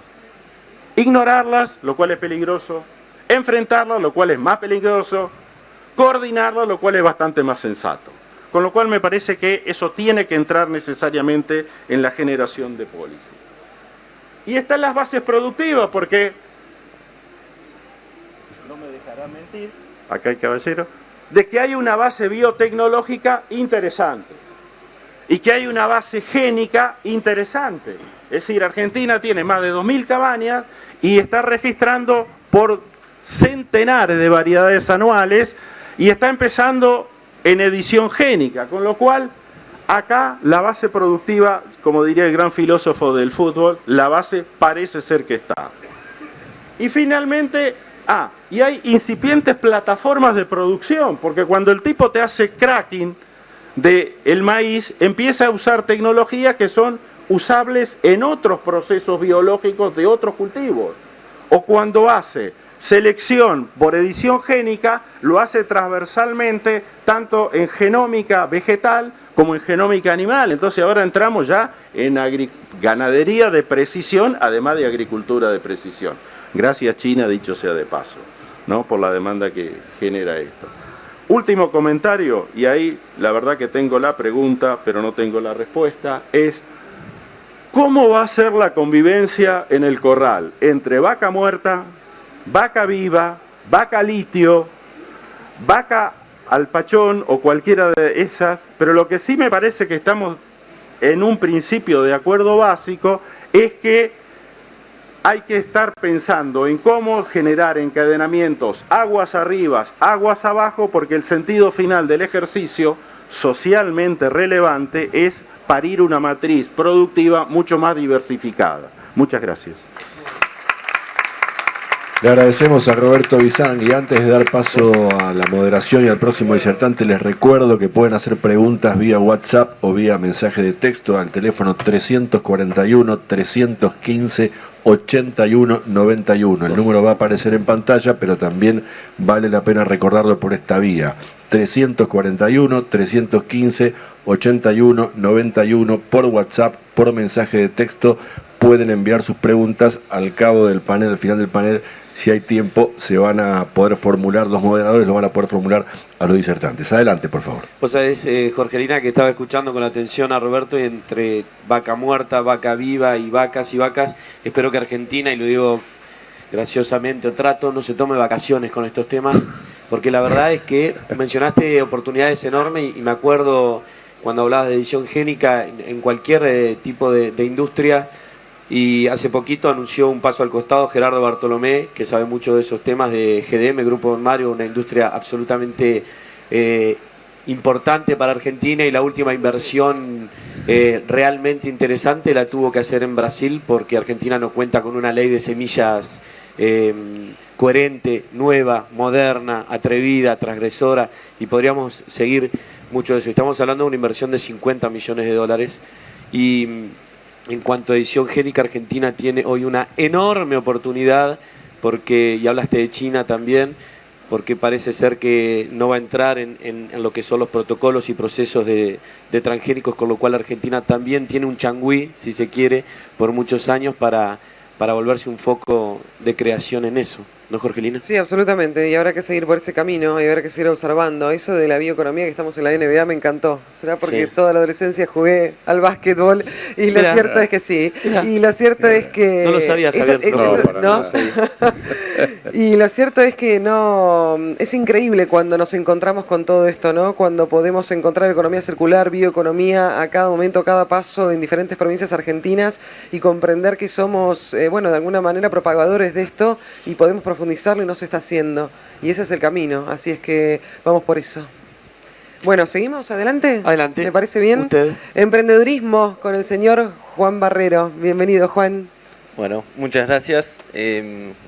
Ignorarlas, lo cual es peligroso, enfrentarlas, lo cual es más peligroso, coordinarlas, lo cual es bastante más sensato. Con lo cual me parece que eso tiene que entrar necesariamente en la generación de policy. Y están las bases productivas, porque, no me dejará mentir, acá hay caballero, de que hay una base biotecnológica interesante y que hay una base génica interesante. Es decir, Argentina tiene más de 2.000 cabañas y está registrando por centenares de variedades anuales y está empezando en edición génica, con lo cual acá la base productiva, como diría el gran filósofo del fútbol, la base parece ser que está. Y finalmente, y hay incipientes plataformas de producción, porque cuando el tipo te hace cracking del maíz, empieza a usar tecnologías que son usables en otros procesos biológicos de otros cultivos. O cuando hace selección por edición génica, lo hace transversalmente tanto en genómica vegetal como en genómica animal. Entonces ahora entramos ya en ganadería de precisión, además de agricultura de precisión. Gracias China, dicho sea de paso, ¿no? Por la demanda que genera esto. Último comentario, y ahí la verdad que tengo la pregunta, pero no tengo la respuesta, es ¿cómo va a ser la convivencia en el corral entre vaca muerta, vaca viva, vaca litio, vaca alpachón o cualquiera de esas? Pero lo que sí me parece que estamos en un principio de acuerdo básico es que hay que estar pensando en cómo generar encadenamientos aguas arriba, aguas abajo, porque el sentido final del ejercicio socialmente relevante es parir una matriz productiva mucho más diversificada. Muchas gracias. Le agradecemos a Roberto Bizán y antes de dar paso a la moderación y al próximo disertante les recuerdo que pueden hacer preguntas vía WhatsApp o vía mensaje de texto al teléfono 341-315-8191. El número va a aparecer en pantalla, pero también vale la pena recordarlo por esta vía. 341-315-8191 por WhatsApp, por mensaje de texto. Pueden enviar sus preguntas al cabo del panel, al final del panel. Si hay tiempo, se van a poder formular, los moderadores lo van a poder formular a los disertantes. Adelante, por favor. Vos sabés, Jorgelina, que estaba escuchando con atención a Roberto y entre vaca muerta, vaca viva y vacas, espero que Argentina, y lo digo graciosamente o trato, no se tome vacaciones con estos temas, porque la verdad es que mencionaste oportunidades enormes y me acuerdo cuando hablabas de edición génica en cualquier tipo de industria. Y hace poquito anunció un paso al costado Gerardo Bartolomé, que sabe mucho de esos temas, de GDM, Grupo Don Mario, una industria absolutamente importante para Argentina, y la última inversión realmente interesante la tuvo que hacer en Brasil, porque Argentina no cuenta con una ley de semillas coherente, nueva, moderna, atrevida, transgresora, y podríamos seguir mucho de eso. Estamos hablando de una inversión de 50 millones de dólares y... En cuanto a edición génica, Argentina tiene hoy una enorme oportunidad, porque, y hablaste de China también, porque parece ser que no va a entrar en lo que son los protocolos y procesos de transgénicos, con lo cual Argentina también tiene un changüí, si se quiere, por muchos años para volverse un foco de creación en eso. ¿No, Jorgelina? Sí, absolutamente, y habrá que seguir por ese camino, y habrá que seguir observando. Eso de la bioeconomía, que estamos en la NBA, me encantó. ¿Será porque toda la adolescencia jugué al básquetbol? Y lo cierto es que sí. Y lo cierto es que... No lo sabía, Javier. ¿No? Y lo cierto es que no... Es increíble cuando nos encontramos con todo esto, ¿no? Cuando podemos encontrar economía circular, bioeconomía, a cada momento, a cada paso, en diferentes provincias argentinas, y comprender que somos, de alguna manera propagadores de esto, y podemos profundizarlo y no se está haciendo. Y ese es el camino, así es que vamos por eso. Bueno, ¿seguimos? ¿Adelante? Adelante. ¿Me parece bien? Usted. Emprendedurismo con el señor Juan Barrero. Bienvenido, Juan. Bueno, muchas gracias.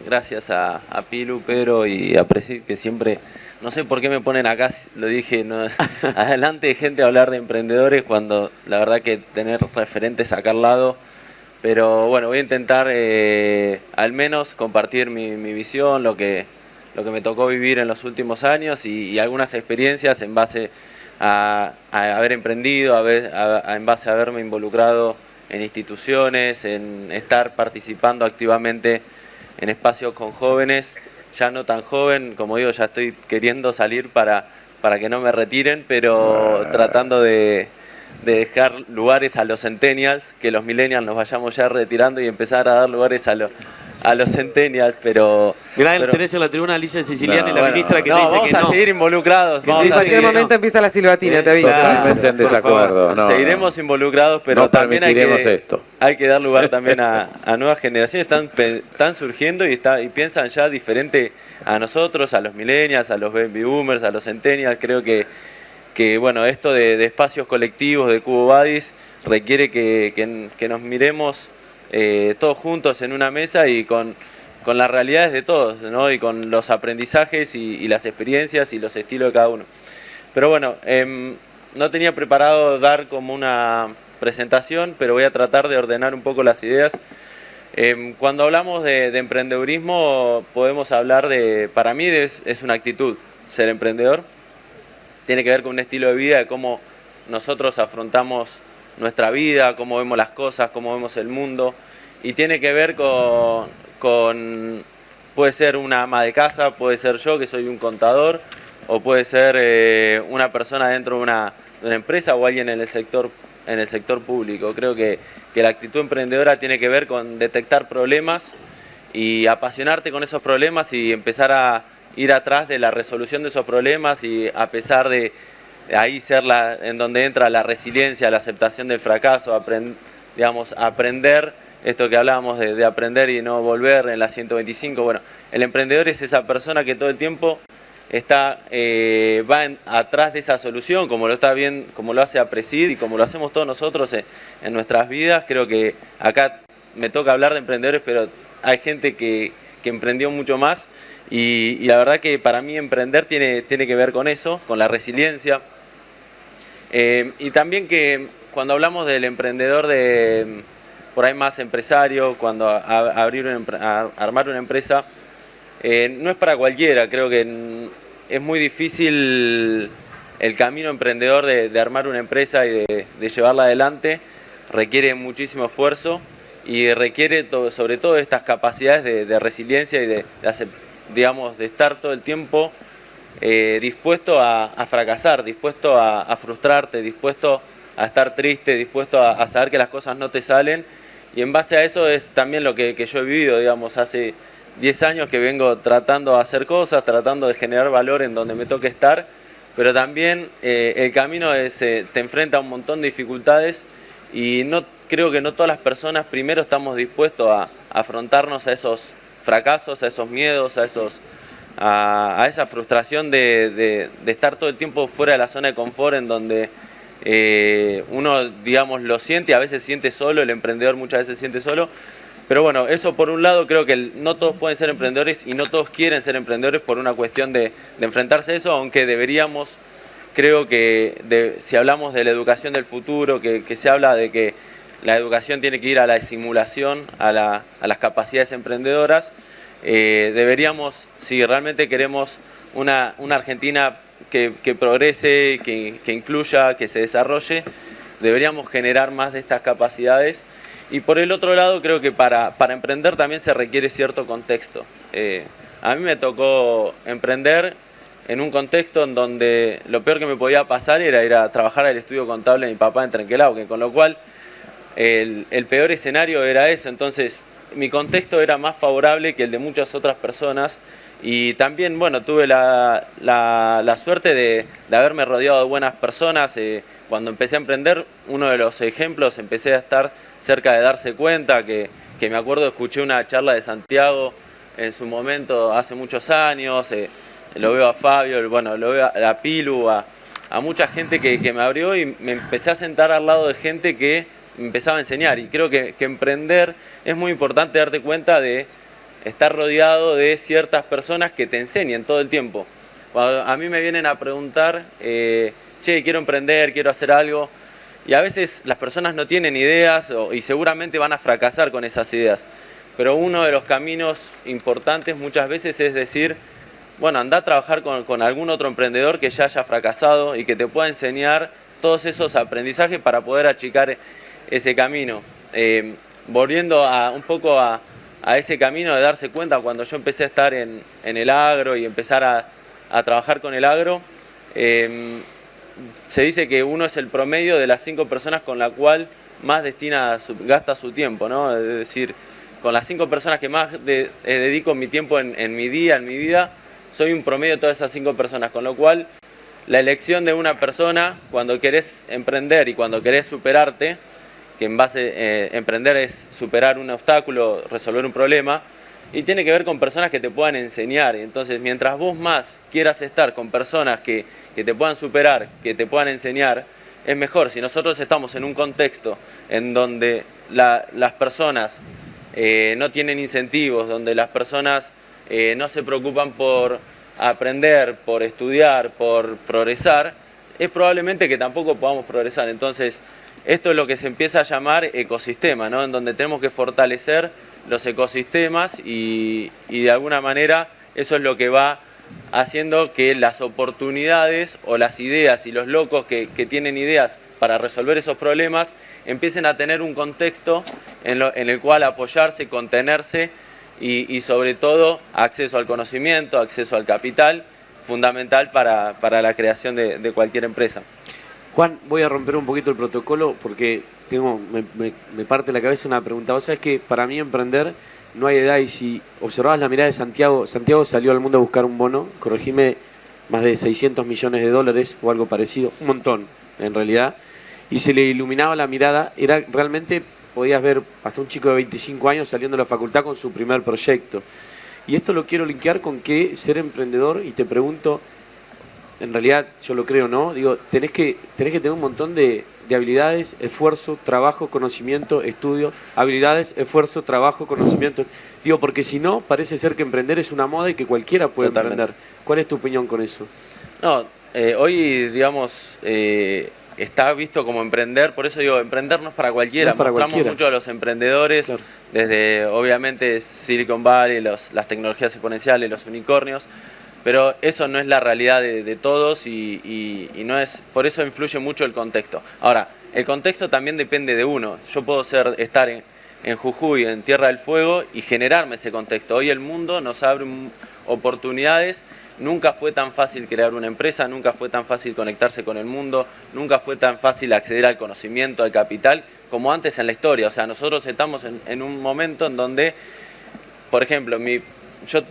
Gracias a Pilu, Pedro y a Presid, que siempre, no sé por qué me ponen acá, lo dije, no, adelante gente a hablar de emprendedores, cuando la verdad que tener referentes acá al lado. Pero bueno, voy a intentar al menos compartir mi visión, lo que me tocó vivir en los últimos años y algunas experiencias en base a haber emprendido, en base a haberme involucrado en instituciones, en estar participando activamente en espacios con jóvenes. Ya no tan joven, como digo, ya estoy queriendo salir para que no me retiren, pero tratando de dejar lugares a los centennials, que los millennials nos vayamos ya retirando y empezar a dar lugares a los centennials, pero... Mirá, tenés en la tribuna a Alicia Siciliani, la ministra, que te dice vamos que a seguir involucrados. En cualquier momento empieza la silbatina, te aviso. Totalmente en desacuerdo. Seguiremos involucrados, pero no también hay que dar lugar también a nuevas generaciones. Están surgiendo y piensan ya diferente a nosotros, a los millennials, a los baby boomers, a los centennials. Creo que bueno, esto de espacios colectivos, de Cubo Buddies, requiere que nos miremos todos juntos en una mesa y con las realidades de todos, ¿no? Y con los aprendizajes y las experiencias y los estilos de cada uno. Pero bueno, no tenía preparado dar como una presentación, pero voy a tratar de ordenar un poco las ideas. Cuando hablamos de emprendedurismo, podemos hablar para mí es una actitud, ser emprendedor. Tiene que ver con un estilo de vida, de cómo nosotros afrontamos nuestra vida, cómo vemos las cosas, cómo vemos el mundo. Y tiene que ver con puede ser una ama de casa, puede ser yo, que soy un contador, o puede ser una persona dentro de una empresa o alguien en el sector público. Creo que la actitud emprendedora tiene que ver con detectar problemas y apasionarte con esos problemas y empezar a ir atrás de la resolución de esos problemas, y a pesar de ahí ser en donde entra la resiliencia, la aceptación del fracaso, aprender esto que hablábamos de aprender y no volver en la 125. Bueno, el emprendedor es esa persona que todo el tiempo atrás de esa solución, como lo hace APRESID y como lo hacemos todos nosotros en nuestras vidas. Creo que acá me toca hablar de emprendedores, pero hay gente que emprendió mucho más y la verdad que para mí emprender tiene que ver con eso, con la resiliencia. Y también que cuando hablamos del emprendedor por ahí más empresario, cuando armar una empresa, no es para cualquiera. Creo que es muy difícil el camino emprendedor de armar una empresa y de llevarla adelante. Requiere muchísimo esfuerzo y requiere sobre todo estas capacidades de resiliencia y de estar todo el tiempo dispuesto a fracasar, dispuesto a frustrarte, dispuesto a estar triste, dispuesto a saber que las cosas no te salen. Y en base a eso es también lo que yo he vivido, digamos, hace 10 años que vengo tratando de hacer cosas, tratando de generar valor en donde me toque estar, pero también el camino te enfrenta a un montón de dificultades y creo que no todas las personas primero estamos dispuestos a afrontarnos a esos fracasos, a esos miedos, a esa frustración de estar todo el tiempo fuera de la zona de confort, en donde uno, digamos, lo siente, a veces siente solo, el emprendedor muchas veces siente solo. Pero bueno, eso por un lado, creo que no todos pueden ser emprendedores y no todos quieren ser emprendedores por una cuestión de enfrentarse a eso, aunque deberíamos, creo que si hablamos de la educación del futuro, que se habla de que la educación tiene que ir a la simulación, a las capacidades emprendedoras, deberíamos, si realmente queremos una Argentina que progrese, que incluya, que se desarrolle, deberíamos generar más de estas capacidades. Y por el otro lado, creo que para emprender también se requiere cierto contexto. A mí me tocó emprender en un contexto en donde lo peor que me podía pasar era ir a trabajar al estudio contable de mi papá en Trenquelauquen, con lo cual el peor escenario era eso. Entonces mi contexto era más favorable que el de muchas otras personas y también, bueno, tuve la suerte de haberme rodeado de buenas personas. Cuando empecé a emprender, uno de los ejemplos, empecé a estar cerca de Darse Cuenta, que me acuerdo, escuché una charla de Santiago en su momento, hace muchos años, lo veo a Fabio, bueno, lo veo a Pilu, a mucha gente que me abrió y me empecé a sentar al lado de gente que me empezaba a enseñar. Y creo que emprender es muy importante darte cuenta de estar rodeado de ciertas personas que te enseñen todo el tiempo. Cuando a mí me vienen a preguntar, che, quiero emprender, quiero hacer algo, y a veces las personas no tienen ideas y seguramente van a fracasar con esas ideas. Pero uno de los caminos importantes muchas veces es decir, bueno, anda a trabajar con algún otro emprendedor que ya haya fracasado y que te pueda enseñar todos esos aprendizajes para poder achicar ese camino. Volviendo un poco a ese camino de Darse Cuenta, cuando yo empecé a estar en el agro y empezar a trabajar con el agro, se dice que uno es el promedio de las 5 personas con la cual más gasta su tiempo, ¿no? Es decir, con las 5 personas que más dedico mi tiempo en mi día, en mi vida, soy un promedio de todas esas 5 personas, con lo cual la elección de una persona cuando querés emprender y cuando querés superarte, que en base emprender es superar un obstáculo, resolver un problema, y tiene que ver con personas que te puedan enseñar. Entonces, mientras vos más quieras estar con personas que te puedan superar, que te puedan enseñar, es mejor. Si nosotros estamos en un contexto en donde las personas no tienen incentivos, donde las personas no se preocupan por aprender, por estudiar, por progresar, es probablemente que tampoco podamos progresar. Entonces, esto es lo que se empieza a llamar ecosistema, ¿no? En donde tenemos que fortalecer los ecosistemas y de alguna manera eso es lo que va haciendo que las oportunidades o las ideas y los locos que tienen ideas para resolver esos problemas empiecen a tener un contexto en el cual apoyarse, contenerse y sobre todo acceso al conocimiento, acceso al capital, fundamental para la creación de cualquier empresa. Juan, voy a romper un poquito el protocolo porque me parte la cabeza una pregunta. Vos sabés que para mí emprender no hay edad, y si observabas la mirada de Santiago salió al mundo a buscar un bono, corregime, más de 600 millones de dólares o algo parecido, un montón en realidad, y se le iluminaba la mirada, era realmente, podías ver hasta un chico de 25 años saliendo de la facultad con su primer proyecto. Y esto lo quiero linkear con que ser emprendedor, y te pregunto, en realidad yo lo creo, ¿no? Digo, tenés que tener un montón de habilidades, esfuerzo, trabajo, conocimiento, estudio, habilidades, esfuerzo, trabajo, conocimiento. Digo, porque si no, parece ser que emprender es una moda y que cualquiera puede emprender. ¿Cuál es tu opinión con eso? No, hoy, digamos, está visto como emprender, por eso digo, emprender no es para cualquiera. No es para Mostramos cualquiera. mucho a los emprendedores, claro, desde obviamente Silicon Valley, las tecnologías exponenciales, los unicornios, pero eso no es la realidad de todos y no es, por eso influye mucho el contexto. Ahora, el contexto también depende de uno. Yo puedo estar en Jujuy, en Tierra del Fuego, y generarme ese contexto. Hoy el mundo nos abre oportunidades. Nunca fue tan fácil crear una empresa, nunca fue tan fácil conectarse con el mundo, nunca fue tan fácil acceder al conocimiento, al capital, como antes en la historia. O sea, nosotros estamos en un momento en donde, por ejemplo, yo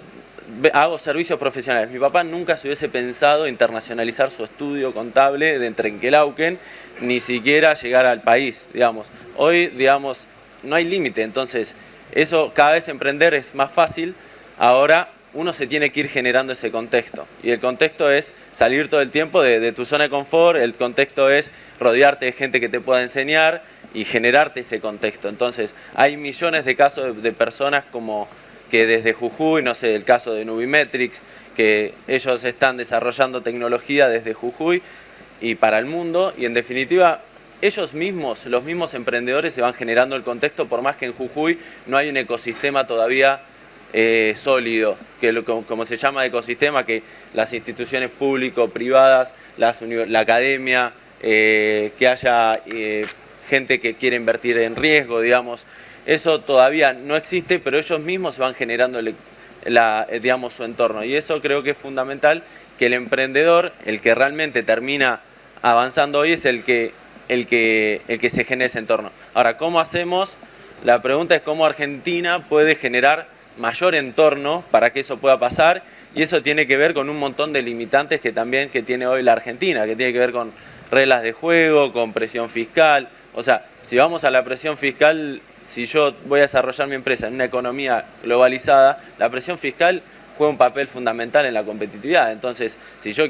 hago servicios profesionales. Mi papá nunca se hubiese pensado internacionalizar su estudio contable de Trenquelauquen, ni siquiera llegar al país, digamos. Hoy, digamos, no hay límite, entonces eso, cada vez emprender es más fácil. Ahora uno se tiene que ir generando ese contexto, y el contexto es salir todo el tiempo de tu zona de confort, el contexto es rodearte de gente que te pueda enseñar y generarte ese contexto. Entonces hay millones de casos de personas como que desde Jujuy, no sé, el caso de Nubimetrics, que ellos están desarrollando tecnología desde Jujuy y para el mundo, y en definitiva ellos mismos, los mismos emprendedores se van generando el contexto, por más que en Jujuy no hay un ecosistema todavía sólido, que como se llama ecosistema, que las instituciones público-privadas, la academia, que haya gente que quiere invertir en riesgo, digamos, eso todavía no existe, pero ellos mismos se van generando digamos, su entorno, y eso creo que es fundamental, que el emprendedor, el que realmente termina avanzando hoy, es el que se genere ese entorno. Ahora, ¿cómo hacemos? La pregunta es cómo Argentina puede generar mayor entorno para que eso pueda pasar, y eso tiene que ver con un montón de limitantes que tiene hoy la Argentina, que tiene que ver con reglas de juego, con presión fiscal. O sea, si vamos a la presión fiscal, si yo voy a desarrollar mi empresa en una economía globalizada, la presión fiscal juega un papel fundamental en la competitividad. Entonces, si yo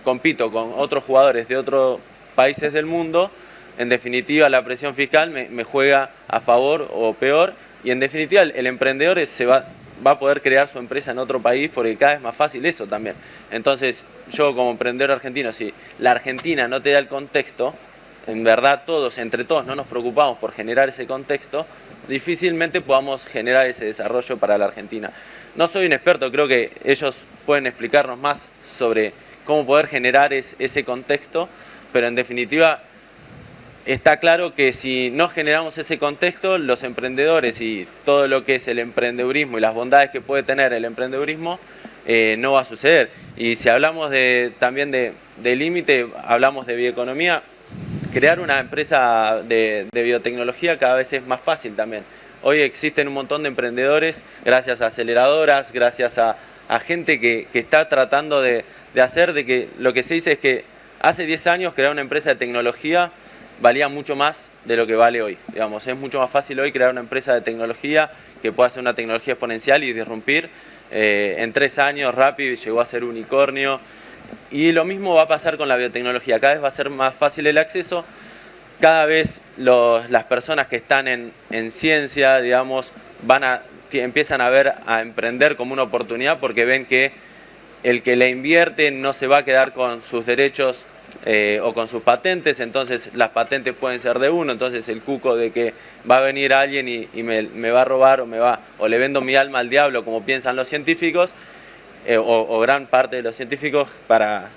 compito con otros jugadores de otros países del mundo, en definitiva la presión fiscal me juega a favor o peor. Y en definitiva el emprendedor va a poder crear su empresa en otro país, porque cada vez es más fácil eso también. Entonces yo, como emprendedor argentino, si la Argentina no te da el contexto, en verdad entre todos no nos preocupamos por generar ese contexto, difícilmente podamos generar ese desarrollo para la Argentina. No soy un experto, creo que ellos pueden explicarnos más sobre cómo poder generar ese contexto, pero en definitiva está claro que si no generamos ese contexto, los emprendedores y todo lo que es el emprendedurismo y las bondades que puede tener el emprendedurismo, no va a suceder. Y si hablamos también de límite, hablamos de bioeconomía, crear una empresa de biotecnología cada vez es más fácil también. Hoy existen un montón de emprendedores, gracias a aceleradoras, gracias a gente que está tratando de hacer, de que lo que se dice es que hace 10 años crear una empresa de tecnología valía mucho más de lo que vale hoy. Digamos, es mucho más fácil hoy crear una empresa de tecnología que pueda hacer una tecnología exponencial y disrumpir. En 3 años Rappi llegó a ser unicornio, y lo mismo va a pasar con la biotecnología. Cada vez va a ser más fácil el acceso, cada vez las personas que están en ciencia, digamos, empiezan a emprender como una oportunidad, porque ven que el que le invierte no se va a quedar con sus derechos o con sus patentes. Entonces las patentes pueden ser de uno, entonces el cuco de que va a venir alguien y me va a robar o le vendo mi alma al diablo, como piensan los científicos, o gran parte de los científicos, para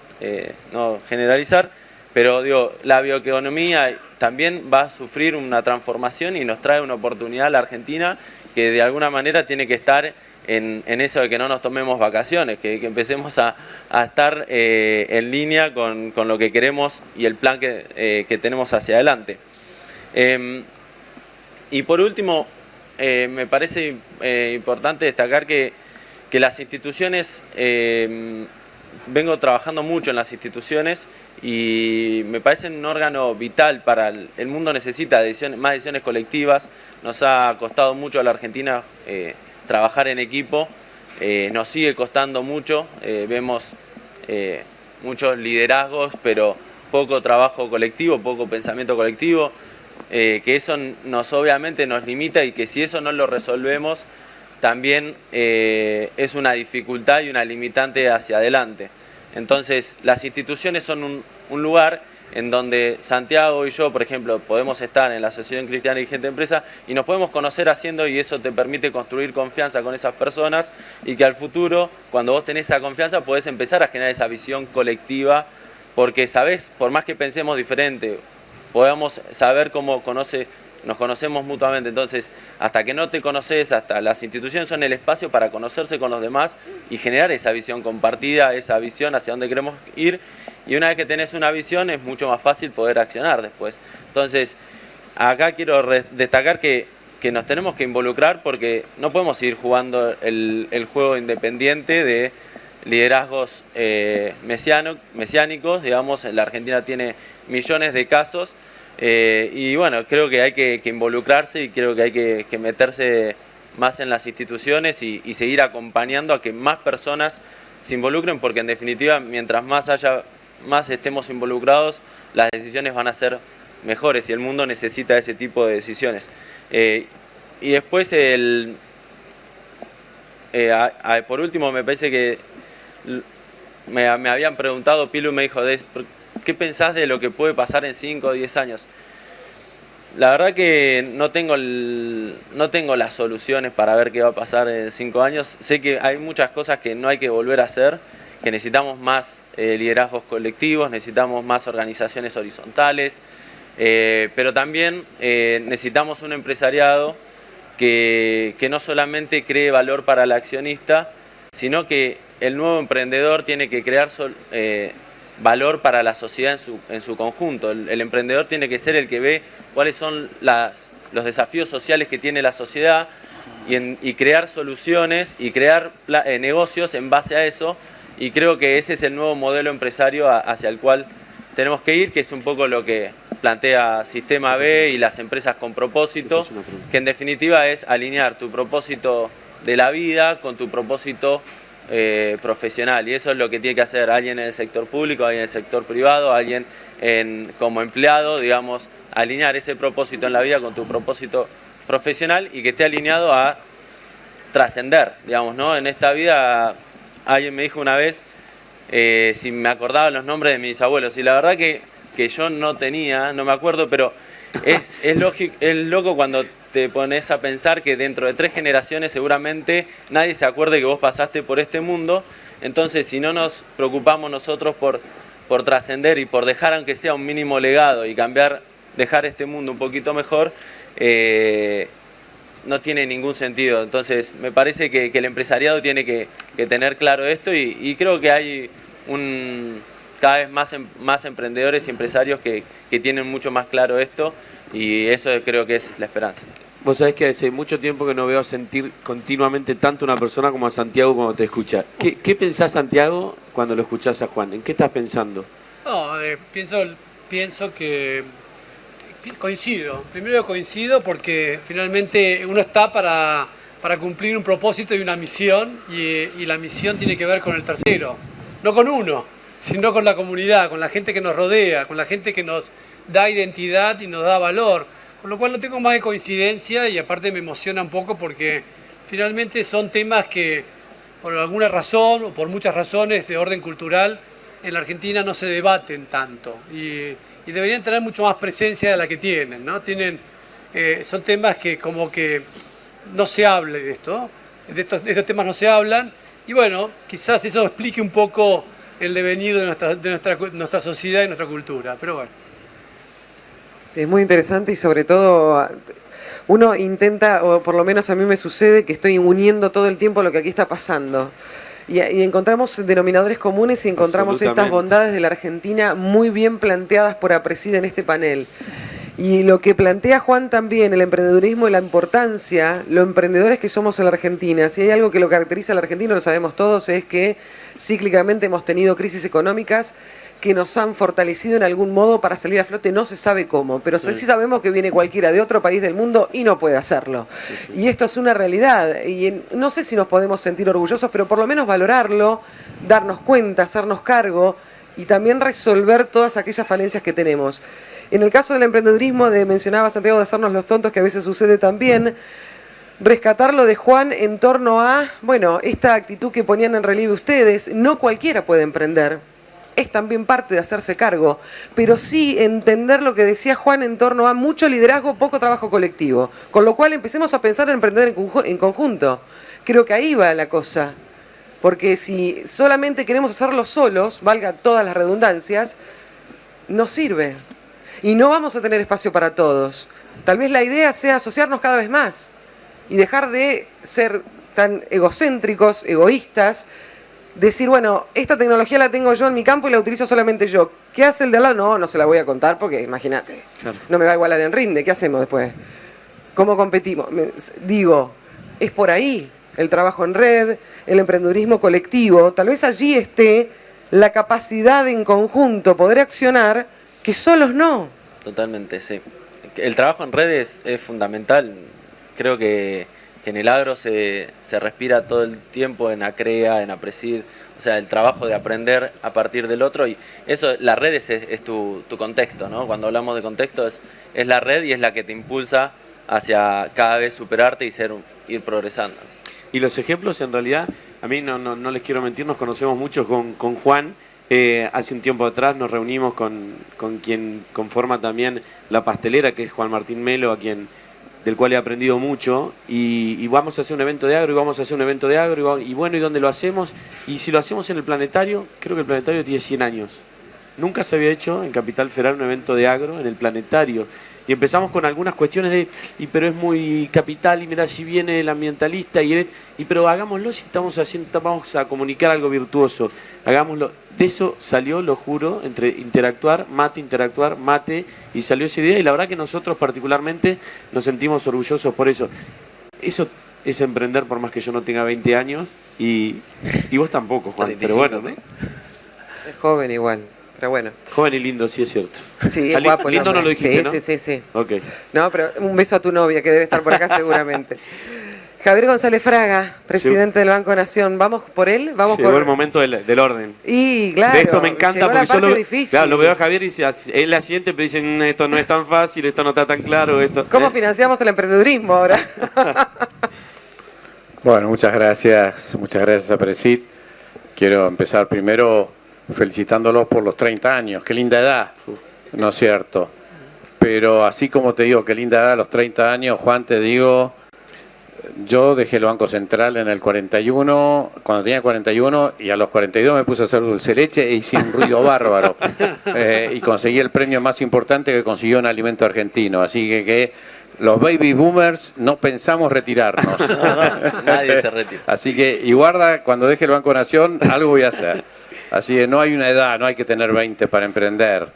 no generalizar, pero digo, la bioeconomía también va a sufrir una transformación y nos trae una oportunidad a la Argentina, que de alguna manera tiene que estar en eso de que no nos tomemos vacaciones, que empecemos a estar en línea con lo que queremos y el plan que tenemos hacia adelante. Y por último, me parece importante destacar que las instituciones, vengo trabajando mucho en las instituciones y me parece un órgano vital para el mundo. Necesita más decisiones colectivas. Nos ha costado mucho a la Argentina trabajar en equipo nos sigue costando mucho. Vemos muchos liderazgos, pero poco trabajo colectivo, poco pensamiento colectivo, que eso obviamente nos limita, y que si eso no lo resolvemos también es una dificultad y una limitante hacia adelante. Entonces las instituciones son un lugar en donde Santiago y yo, por ejemplo, podemos estar en la Asociación Cristiana de Dirigentes de Empresa y nos podemos conocer haciendo, y eso te permite construir confianza con esas personas, y que al futuro, cuando vos tenés esa confianza, podés empezar a generar esa visión colectiva, porque sabés, por más que pensemos diferente, podemos saber cómo nos conocemos mutuamente. Entonces, hasta que no te conoces, hasta las instituciones son el espacio para conocerse con los demás y generar esa visión compartida, esa visión hacia dónde queremos ir. Y una vez que tenés una visión, es mucho más fácil poder accionar después. Entonces, acá quiero destacar que nos tenemos que involucrar, porque no podemos seguir jugando el juego independiente de liderazgos mesiánicos. Digamos, la Argentina tiene millones de casos. Y bueno, creo que hay que involucrarse, y creo que hay que meterse más en las instituciones y seguir acompañando a que más personas se involucren, porque en definitiva, mientras más estemos involucrados, las decisiones van a ser mejores, y el mundo necesita ese tipo de decisiones. Y después, por último, me parece que me habían preguntado, Pilu me dijo, ¿qué pensás de lo que puede pasar en 5 o 10 años? La verdad que no tengo las soluciones para ver qué va a pasar en 5 años. Sé que hay muchas cosas que no hay que volver a hacer, que necesitamos más liderazgos colectivos, necesitamos más organizaciones horizontales, pero también necesitamos un empresariado que no solamente cree valor para el accionista, sino que el nuevo emprendedor tiene que crear valor para la sociedad en su conjunto. El emprendedor tiene que ser el que ve cuáles son los desafíos sociales que tiene la sociedad, y crear soluciones y crear negocios en base a eso. Y creo que ese es el nuevo modelo empresario hacia el cual tenemos que ir, que es un poco lo que plantea Sistema B y las empresas con propósito, que en definitiva es alinear tu propósito de la vida con tu propósito profesional, y eso es lo que tiene que hacer alguien en el sector público, alguien en el sector privado, alguien como empleado, digamos, alinear ese propósito en la vida con tu propósito profesional, y que esté alineado a trascender, digamos, ¿no? En esta vida, alguien me dijo una vez si me acordaba los nombres de mis abuelos, y la verdad que yo no me acuerdo, pero es loco cuando te pones a pensar que dentro de 3 generaciones seguramente nadie se acuerde que vos pasaste por este mundo. Entonces, si no nos preocupamos nosotros por trascender y por dejar aunque sea un mínimo legado y dejar este mundo un poquito mejor, no tiene ningún sentido. Entonces, me parece que el empresariado tiene que tener claro esto, y creo que hay cada vez más emprendedores y empresarios que tienen mucho más claro esto, y eso creo que es la esperanza. Vos sabés que hace mucho tiempo que no veo sentir continuamente tanto una persona como a Santiago cuando te escucha. ¿Qué pensás, Santiago, cuando lo escuchás a Juan? ¿En qué estás pensando? No, pienso que coincido. Primero coincido porque finalmente uno está para cumplir un propósito y una misión, y la misión tiene que ver con el tercero, no con uno, sino con la comunidad, con la gente que nos rodea, con la gente que nos da identidad y nos da valor. Con lo cual no tengo más de coincidencia, y aparte me emociona un poco porque finalmente son temas que por alguna razón o por muchas razones de orden cultural en la Argentina no se debaten tanto, y deberían tener mucho más presencia de la que tienen, ¿no? Son temas que como que no se habla de esto, de estos temas no se hablan, y bueno, quizás eso explique un poco el devenir de nuestra sociedad y nuestra cultura, pero bueno. Sí, es muy interesante, y sobre todo uno intenta, o por lo menos a mí me sucede, que estoy uniendo todo el tiempo lo que aquí está pasando. Y encontramos denominadores comunes, y encontramos estas bondades de la Argentina muy bien planteadas por APRESID en este panel. Y lo que plantea Juan también, el emprendedurismo y la importancia, lo emprendedores que somos en la Argentina. Si hay algo que lo caracteriza a la Argentina, lo sabemos todos, es que cíclicamente hemos tenido crisis económicas que nos han fortalecido en algún modo para salir a flote, no se sabe cómo, pero sí sabemos que viene cualquiera de otro país del mundo y no puede hacerlo. Y esto es una realidad, y no sé si nos podemos sentir orgullosos, pero por lo menos valorarlo, darnos cuenta, hacernos cargo y también resolver todas aquellas falencias que tenemos. En el caso del emprendedurismo, mencionaba Santiago de hacernos los tontos, que a veces sucede también, rescatar lo de Juan en torno a, bueno, esta actitud que ponían en relieve ustedes, no cualquiera puede emprender. Es también parte de hacerse cargo, pero sí entender lo que decía Juan en torno a mucho liderazgo, poco trabajo colectivo. Con lo cual empecemos a pensar en emprender en conjunto. Creo que ahí va la cosa. Porque si solamente queremos hacerlo solos, valga todas las redundancias, no sirve. Y no vamos a tener espacio para todos. Tal vez la idea sea asociarnos cada vez más y dejar de ser tan egocéntricos, egoístas, decir, bueno, esta tecnología la tengo yo en mi campo y la utilizo solamente yo. ¿Qué hace el de al lado? No se la voy a contar porque, imagínate, no me va a igualar en rinde. ¿Qué hacemos después? ¿Cómo competimos? Digo, es por ahí el trabajo en red, el emprendedurismo colectivo. Tal vez allí esté la capacidad de en conjunto poder accionar que solos no. Totalmente, sí. El trabajo en redes es fundamental. Creo que en el agro se respira todo el tiempo en ACREA, en APRESID, o sea, el trabajo de aprender a partir del otro, y eso, la red es tu contexto, ¿no? Cuando hablamos de contexto es la red y es la que te impulsa hacia cada vez superarte y ir progresando. Y los ejemplos, en realidad, a mí no les quiero mentir, nos conocemos mucho con Juan. Hace un tiempo atrás nos reunimos con quien conforma también la pastelera, que es Juan Martín Melo, del cual he aprendido mucho, y vamos a hacer un evento de agro, y bueno, ¿y dónde lo hacemos? Y si lo hacemos en el planetario, creo que el planetario tiene 100 años. Nunca se había hecho en Capital Federal un evento de agro en el planetario. Y empezamos con algunas cuestiones pero es muy capital, y mira, si viene el ambientalista, pero hagámoslo si vamos a comunicar algo virtuoso, hagámoslo. De eso salió, lo juro, entre interactuar, mate, y salió esa idea, y la verdad que nosotros particularmente nos sentimos orgullosos por eso. Eso es emprender, por más que yo no tenga 20 años, y vos tampoco, Juan, 35, pero bueno, ¿no? Es joven igual. Pero bueno. Joven y lindo, sí es cierto. Sí, es guapo. Lindo no lo dijiste, ¿no? Sí. Okay. No, pero un beso a tu novia, que debe estar por acá seguramente. Javier González Fraga, presidente del Banco Nación. ¿Vamos por él? Llegó el momento del orden. Y claro, de esto me encanta, porque yo lo veo a difícil. Javier y es la siguiente, pero dicen, esto no es tan fácil, esto no está tan claro. ¿Cómo financiamos el emprendedurismo ahora? Bueno, muchas gracias a Presid. Quiero empezar primero felicitándolos por los 30 años. Qué linda edad, ¿no es cierto? Pero así como te digo, qué linda edad, los 30 años, Juan, te digo, yo dejé el Banco Central en el 41, cuando tenía 41, y a los 42 me puse a hacer dulce leche e hice un ruido bárbaro. Y conseguí el premio más importante que consiguió un alimento argentino. Así que los baby boomers no pensamos retirarnos. Nadie se retira. Así que, y guarda, cuando deje el Banco Nación, algo voy a hacer. Así que no hay una edad, no hay que tener 20 para emprender.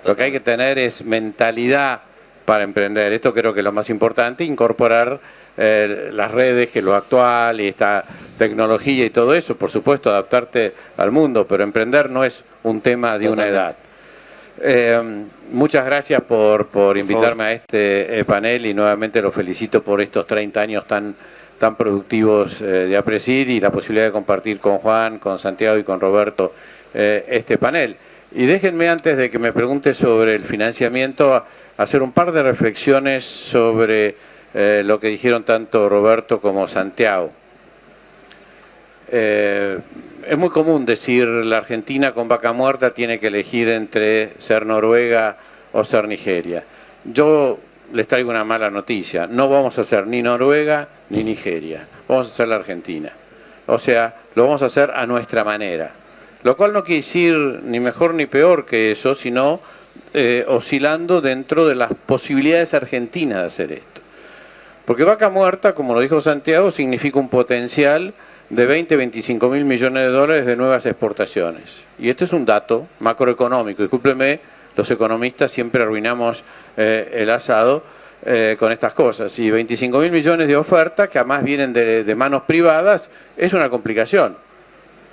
Lo que hay que tener es mentalidad para emprender. Esto creo que es lo más importante, incorporar las redes, que es lo actual, y esta tecnología y todo eso, por supuesto, adaptarte al mundo, pero emprender no es un tema de una edad. Muchas gracias por invitarme a este panel, y nuevamente lo felicito por estos 30 años tan productivos de APRESID y la posibilidad de compartir con Juan, con Santiago y con Roberto este panel. Y déjenme, antes de que me pregunte sobre el financiamiento, hacer un par de reflexiones sobre lo que dijeron tanto Roberto como Santiago. Es muy común decir la Argentina con vaca muerta tiene que elegir entre ser Noruega o ser Nigeria. Yo les traigo una mala noticia: no vamos a ser ni Noruega ni Nigeria, vamos a ser la Argentina. O sea, lo vamos a hacer a nuestra manera. Lo cual no quiere decir ni mejor ni peor que eso, sino oscilando dentro de las posibilidades argentinas de hacer esto. Porque vaca muerta, como lo dijo Santiago, significa un potencial de 20-25 mil millones de dólares de nuevas exportaciones. Y este es un dato macroeconómico. Discúlpeme, los economistas siempre arruinamos el asado con estas cosas. Y 25 mil millones de oferta, que además vienen de manos privadas, es una complicación.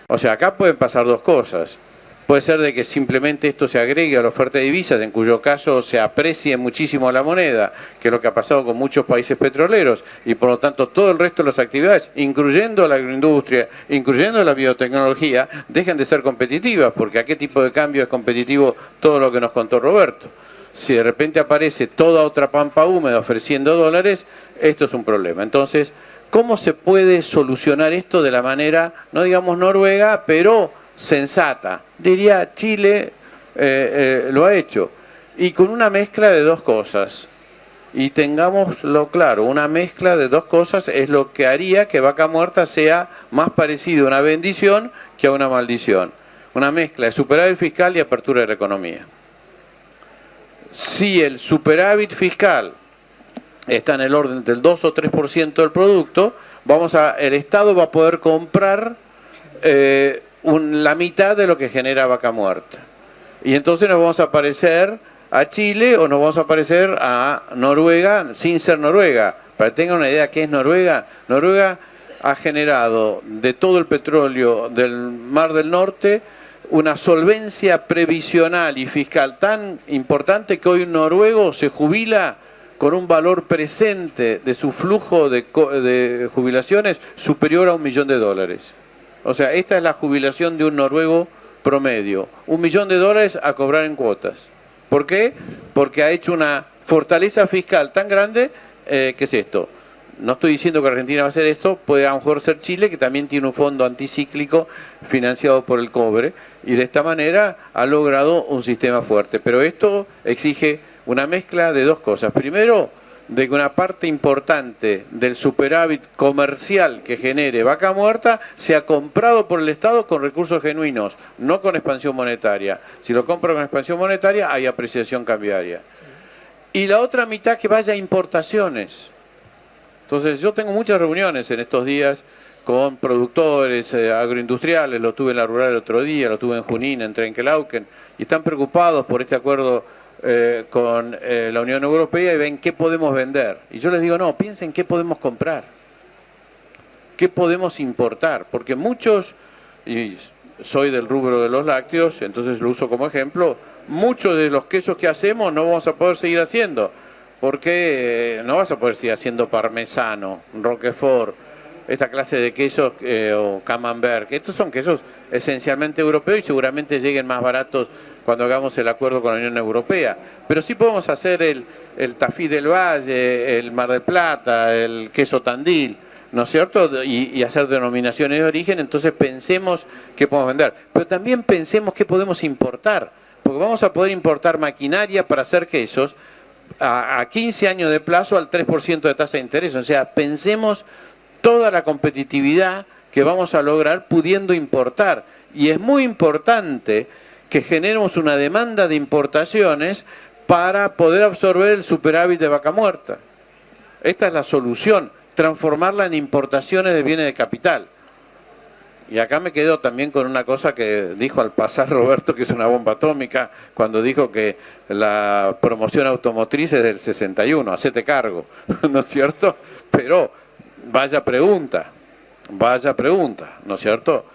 O sea, acá pueden pasar dos cosas. puede ser de que simplemente esto se agregue a la oferta de divisas, en cuyo caso se aprecie muchísimo la moneda, que es lo que ha pasado con muchos países petroleros, y por lo tanto todo el resto de las actividades, incluyendo la agroindustria, incluyendo la biotecnología, dejan de ser competitivas, porque ¿a qué tipo de cambio es competitivo todo lo que nos contó Roberto? Si de repente aparece toda otra pampa húmeda ofreciendo dólares, esto es un problema. Entonces, ¿cómo se puede solucionar esto de la manera, no digamos Noruega, pero sensata? Diría Chile lo ha hecho. Y con una mezcla de dos cosas. Y tengámoslo claro, una mezcla de dos cosas es lo que haría que Vaca Muerta sea más parecido a una bendición que a una maldición. Una mezcla de superávit fiscal y apertura de la economía. Si el superávit fiscal está en el orden del 2 o 3% del producto, el Estado va a poder comprar la mitad de lo que genera Vaca Muerta. Y entonces nos vamos a parecer a Chile o nos vamos a parecer a Noruega sin ser Noruega. Para que tengan una idea qué es Noruega, Noruega ha generado de todo el petróleo del Mar del Norte una solvencia previsional y fiscal tan importante que hoy un noruego se jubila con un valor presente de su flujo de jubilaciones superior a $1 millón. O sea, esta es la jubilación de un noruego promedio. $1 millón a cobrar en cuotas. ¿Por qué? Porque ha hecho una fortaleza fiscal tan grande, ¿qué es esto? No estoy diciendo que Argentina va a hacer esto, puede a lo mejor ser Chile, que también tiene un fondo anticíclico financiado por el cobre, y de esta manera ha logrado un sistema fuerte. Pero esto exige una mezcla de dos cosas. Primero, de que una parte importante del superávit comercial que genere Vaca Muerta sea comprado por el Estado con recursos genuinos, no con expansión monetaria. Si lo compra con expansión monetaria, hay apreciación cambiaria. Y la otra mitad que vaya a importaciones. Entonces yo tengo muchas reuniones en estos días con productores agroindustriales, lo tuve en la rural el otro día, lo tuve en Junín, en Trenkelauken, y están preocupados por este acuerdo con la Unión Europea y ven qué podemos vender. Y yo les digo, no, piensen qué podemos comprar, qué podemos importar, porque muchos, y soy del rubro de los lácteos, entonces lo uso como ejemplo, muchos de los quesos que hacemos no vamos a poder seguir haciendo. Porque no vas a poder seguir haciendo parmesano, roquefort, esta clase de quesos o camembert. Estos son quesos esencialmente europeos y seguramente lleguen más baratos cuando hagamos el acuerdo con la Unión Europea. Pero sí podemos hacer el Tafí del Valle, el Mar del Plata, el queso Tandil, ¿no es cierto? Y hacer denominaciones de origen. Entonces pensemos qué podemos vender. Pero también pensemos qué podemos importar. Porque vamos a poder importar maquinaria para hacer quesos a 15 años de plazo al 3% de tasa de interés. O sea, pensemos toda la competitividad que vamos a lograr pudiendo importar. Y es muy importante que generemos una demanda de importaciones para poder absorber el superávit de Vaca Muerta. Esta es la solución, transformarla en importaciones de bienes de capital. Y acá me quedo también con una cosa que dijo al pasar Roberto, que es una bomba atómica, cuando dijo que la promoción automotriz es del 61, hacete cargo, ¿no es cierto? Pero vaya pregunta, ¿no es cierto?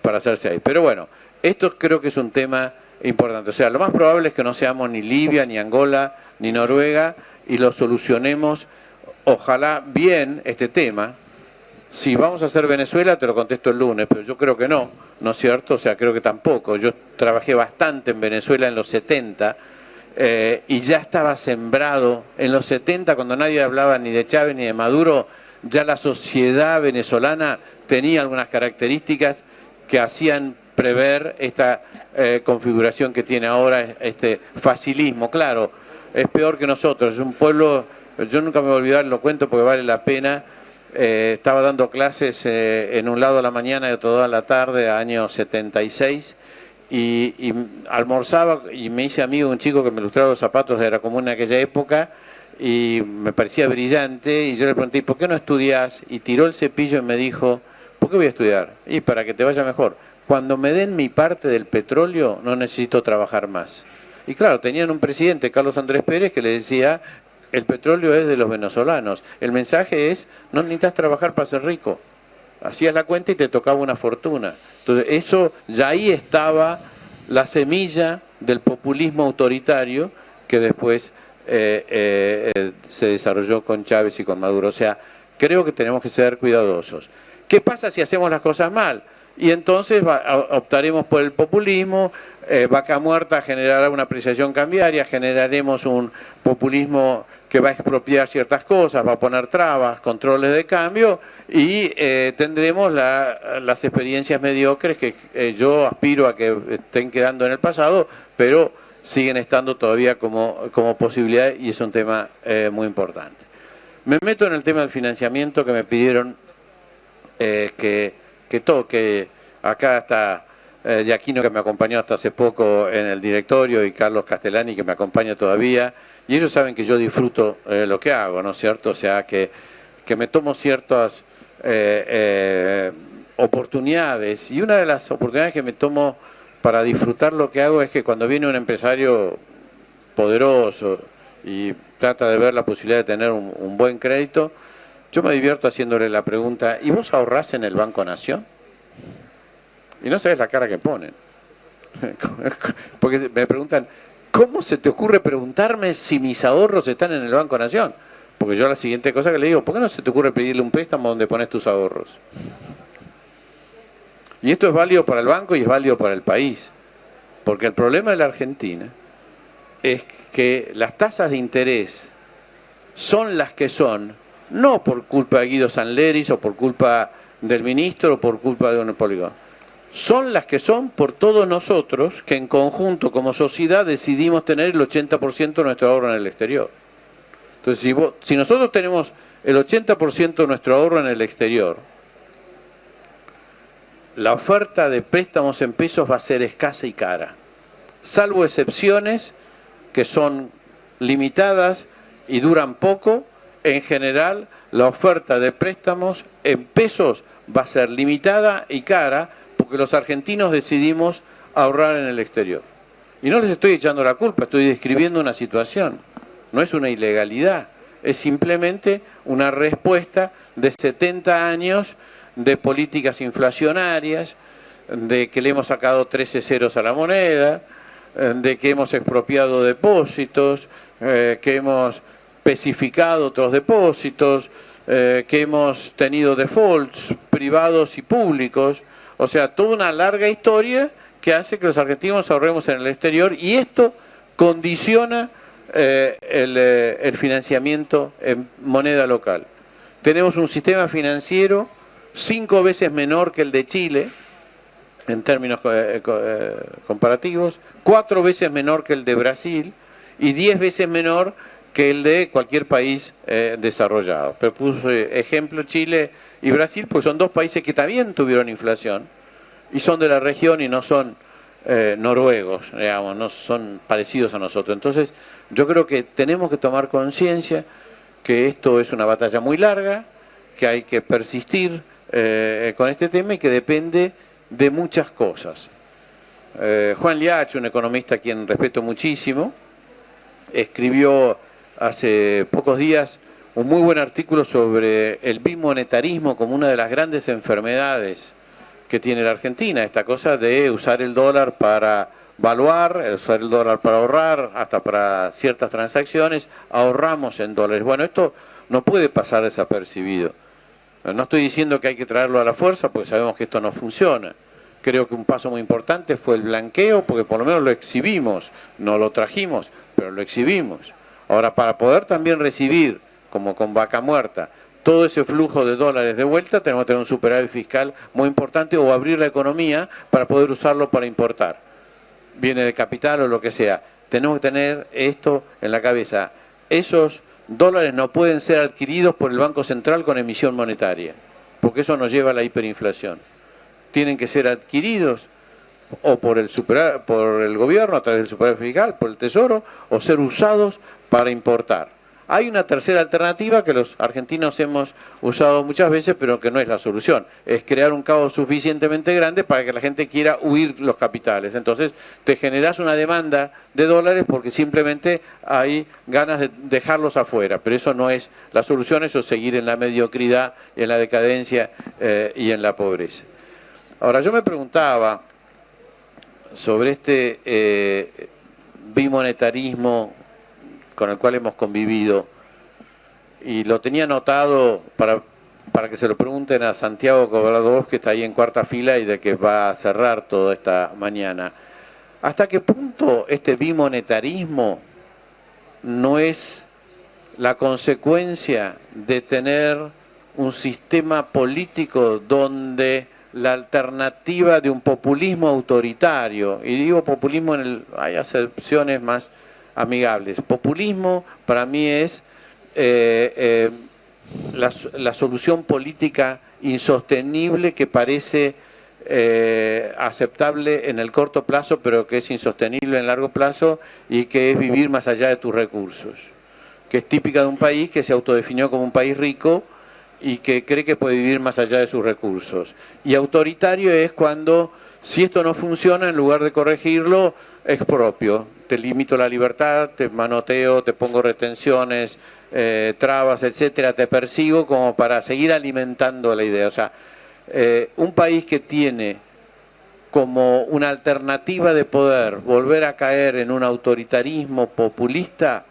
Para hacerse ahí. Pero bueno, esto creo que es un tema importante. O sea, lo más probable es que no seamos ni Libia, ni Angola, ni Noruega, y lo solucionemos, ojalá bien, este tema. Si vamos a hacer Venezuela, te lo contesto el lunes, pero yo creo que no, ¿no es cierto? O sea, creo que tampoco. Yo trabajé bastante en Venezuela en los 70 y ya estaba sembrado. En los 70, cuando nadie hablaba ni de Chávez ni de Maduro, ya la sociedad venezolana tenía algunas características que hacían prever esta configuración que tiene ahora, este facilismo. Claro, es peor que nosotros, es un pueblo, yo nunca me voy a olvidar, lo cuento porque vale la pena. Estaba dando clases en un lado a la mañana y otro lado a la tarde, año 76, y almorzaba y me hice amigo de un chico que me ilustraba los zapatos de la comuna en aquella época y me parecía brillante, y yo le pregunté, ¿por qué no estudias? Y tiró el cepillo y me dijo, ¿por qué voy a estudiar? Y para que te vaya mejor. Cuando me den mi parte del petróleo no necesito trabajar más. Y claro, tenían un presidente, Carlos Andrés Pérez, que le decía, el petróleo es de los venezolanos. El mensaje es, no necesitas trabajar para ser rico. Hacías la cuenta y te tocaba una fortuna. Entonces, eso ya ahí estaba la semilla del populismo autoritario que después se desarrolló con Chávez y con Maduro. O sea, creo que tenemos que ser cuidadosos. ¿Qué pasa si hacemos las cosas mal? Y entonces optaremos por el populismo, Vaca Muerta generará una apreciación cambiaria, generaremos un populismo que va a expropiar ciertas cosas, va a poner trabas, controles de cambio y tendremos las experiencias mediocres que yo aspiro a que estén quedando en el pasado, pero siguen estando todavía como posibilidad y es un tema muy importante. Me meto en el tema del financiamiento que me pidieron que toque. Acá está Giaquino, que me acompañó hasta hace poco en el directorio, y Carlos Castellani, que me acompaña todavía, y ellos saben que yo disfruto lo que hago, ¿no es cierto? O sea, que me tomo ciertas oportunidades, y una de las oportunidades que me tomo para disfrutar lo que hago es que cuando viene un empresario poderoso y trata de ver la posibilidad de tener un buen crédito, yo me divierto haciéndole la pregunta, ¿y vos ahorrás en el Banco Nación? Y no sabes la cara que ponen. Porque me preguntan, ¿cómo se te ocurre preguntarme si mis ahorros están en el Banco Nación? Porque yo la siguiente cosa que le digo, ¿por qué no se te ocurre pedirle un préstamo donde pones tus ahorros? Y esto es válido para el banco y es válido para el país. Porque el problema de la Argentina es que las tasas de interés son las que son, no por culpa de Guido Sanleris o por culpa del ministro o por culpa de un polígono. Son las que son por todos nosotros que en conjunto como sociedad decidimos tener el 80% de nuestro ahorro en el exterior. Entonces, si nosotros tenemos el 80% de nuestro ahorro en el exterior, la oferta de préstamos en pesos va a ser escasa y cara, salvo excepciones que son limitadas y duran poco. En general, la oferta de préstamos en pesos va a ser limitada y cara porque los argentinos decidimos ahorrar en el exterior. Y no les estoy echando la culpa, estoy describiendo una situación. No es una ilegalidad, es simplemente una respuesta de 70 años de políticas inflacionarias, de que le hemos sacado 13 ceros a la moneda, de que hemos expropiado depósitos, que hemos especificado otros depósitos, que hemos tenido defaults privados y públicos, o sea, toda una larga historia que hace que los argentinos ahorremos en el exterior y esto condiciona el financiamiento en moneda local. Tenemos un sistema financiero 5 veces menor que el de Chile, en términos comparativos, 4 veces menor que el de Brasil y 10 veces menor que el de cualquier país desarrollado. Pero puse ejemplo Chile y Brasil, porque son dos países que también tuvieron inflación y son de la región y no son noruegos, digamos, no son parecidos a nosotros. Entonces, yo creo que tenemos que tomar conciencia que esto es una batalla muy larga, que hay que persistir con este tema y que depende de muchas cosas. Juan Liach, un economista a quien respeto muchísimo, escribió hace pocos días un muy buen artículo sobre el bimonetarismo como una de las grandes enfermedades que tiene la Argentina, esta cosa de usar el dólar para valuar, usar el dólar para ahorrar, hasta para ciertas transacciones, ahorramos en dólares. Bueno, esto no puede pasar desapercibido. No estoy diciendo que hay que traerlo a la fuerza, porque sabemos que esto no funciona. Creo que un paso muy importante fue el blanqueo, porque por lo menos lo exhibimos, no lo trajimos, pero lo exhibimos. Ahora, para poder también recibir, como con Vaca Muerta, todo ese flujo de dólares de vuelta, tenemos que tener un superávit fiscal muy importante o abrir la economía para poder usarlo para importar. Viene de capital o lo que sea. Tenemos que tener esto en la cabeza. Esos dólares no pueden ser adquiridos por el Banco Central con emisión monetaria, porque eso nos lleva a la hiperinflación. Tienen que ser adquiridos o por el gobierno a través del superávit fiscal, por el Tesoro, o ser usados para importar. Hay una tercera alternativa que los argentinos hemos usado muchas veces, pero que no es la solución. Es crear un caos suficientemente grande para que la gente quiera huir los capitales. Entonces te generas una demanda de dólares porque simplemente hay ganas de dejarlos afuera. Pero eso no es la solución, eso es seguir en la mediocridad, en la decadencia y en la pobreza. Ahora yo me preguntaba, sobre este bimonetarismo con el cual hemos convivido, y lo tenía anotado para que se lo pregunten a Santiago Cobrador, que está ahí en cuarta fila y de que va a cerrar toda esta mañana. ¿Hasta qué punto este bimonetarismo no es la consecuencia de tener un sistema político donde la alternativa de un populismo autoritario, y digo populismo, hay acepciones más amigables, populismo para mí es la solución política insostenible que parece aceptable en el corto plazo, pero que es insostenible en el largo plazo, y que es vivir más allá de tus recursos, que es típica de un país que se autodefinió como un país rico y que cree que puede vivir más allá de sus recursos. Y autoritario es cuando, si esto no funciona, en lugar de corregirlo, expropio. Te limito la libertad, te manoteo, te pongo retenciones, trabas, etcétera, te persigo como para seguir alimentando la idea. O sea, un país que tiene como una alternativa de poder volver a caer en un autoritarismo populista,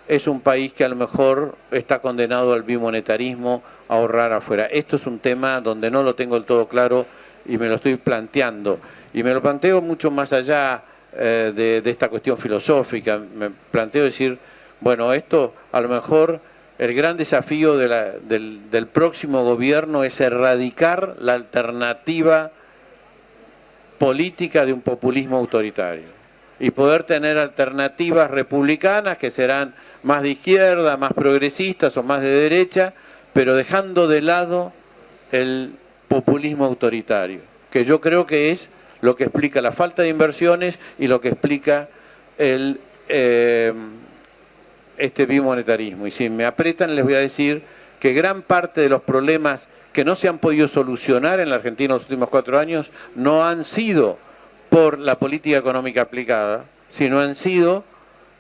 es un país que a lo mejor está condenado al bimonetarismo, a ahorrar afuera. Esto es un tema donde no lo tengo del todo claro y me lo estoy planteando. Y me lo planteo mucho más allá de esta cuestión filosófica. Me planteo decir, bueno, esto a lo mejor el gran desafío del próximo gobierno es erradicar la alternativa política de un populismo autoritario y poder tener alternativas republicanas que serán más de izquierda, más progresistas o más de derecha, pero dejando de lado el populismo autoritario, que yo creo que es lo que explica la falta de inversiones y lo que explica este bimonetarismo. Y si me aprietan les voy a decir que gran parte de los problemas que no se han podido solucionar en la Argentina en los últimos 4 años no han sido por la política económica aplicada, sino han sido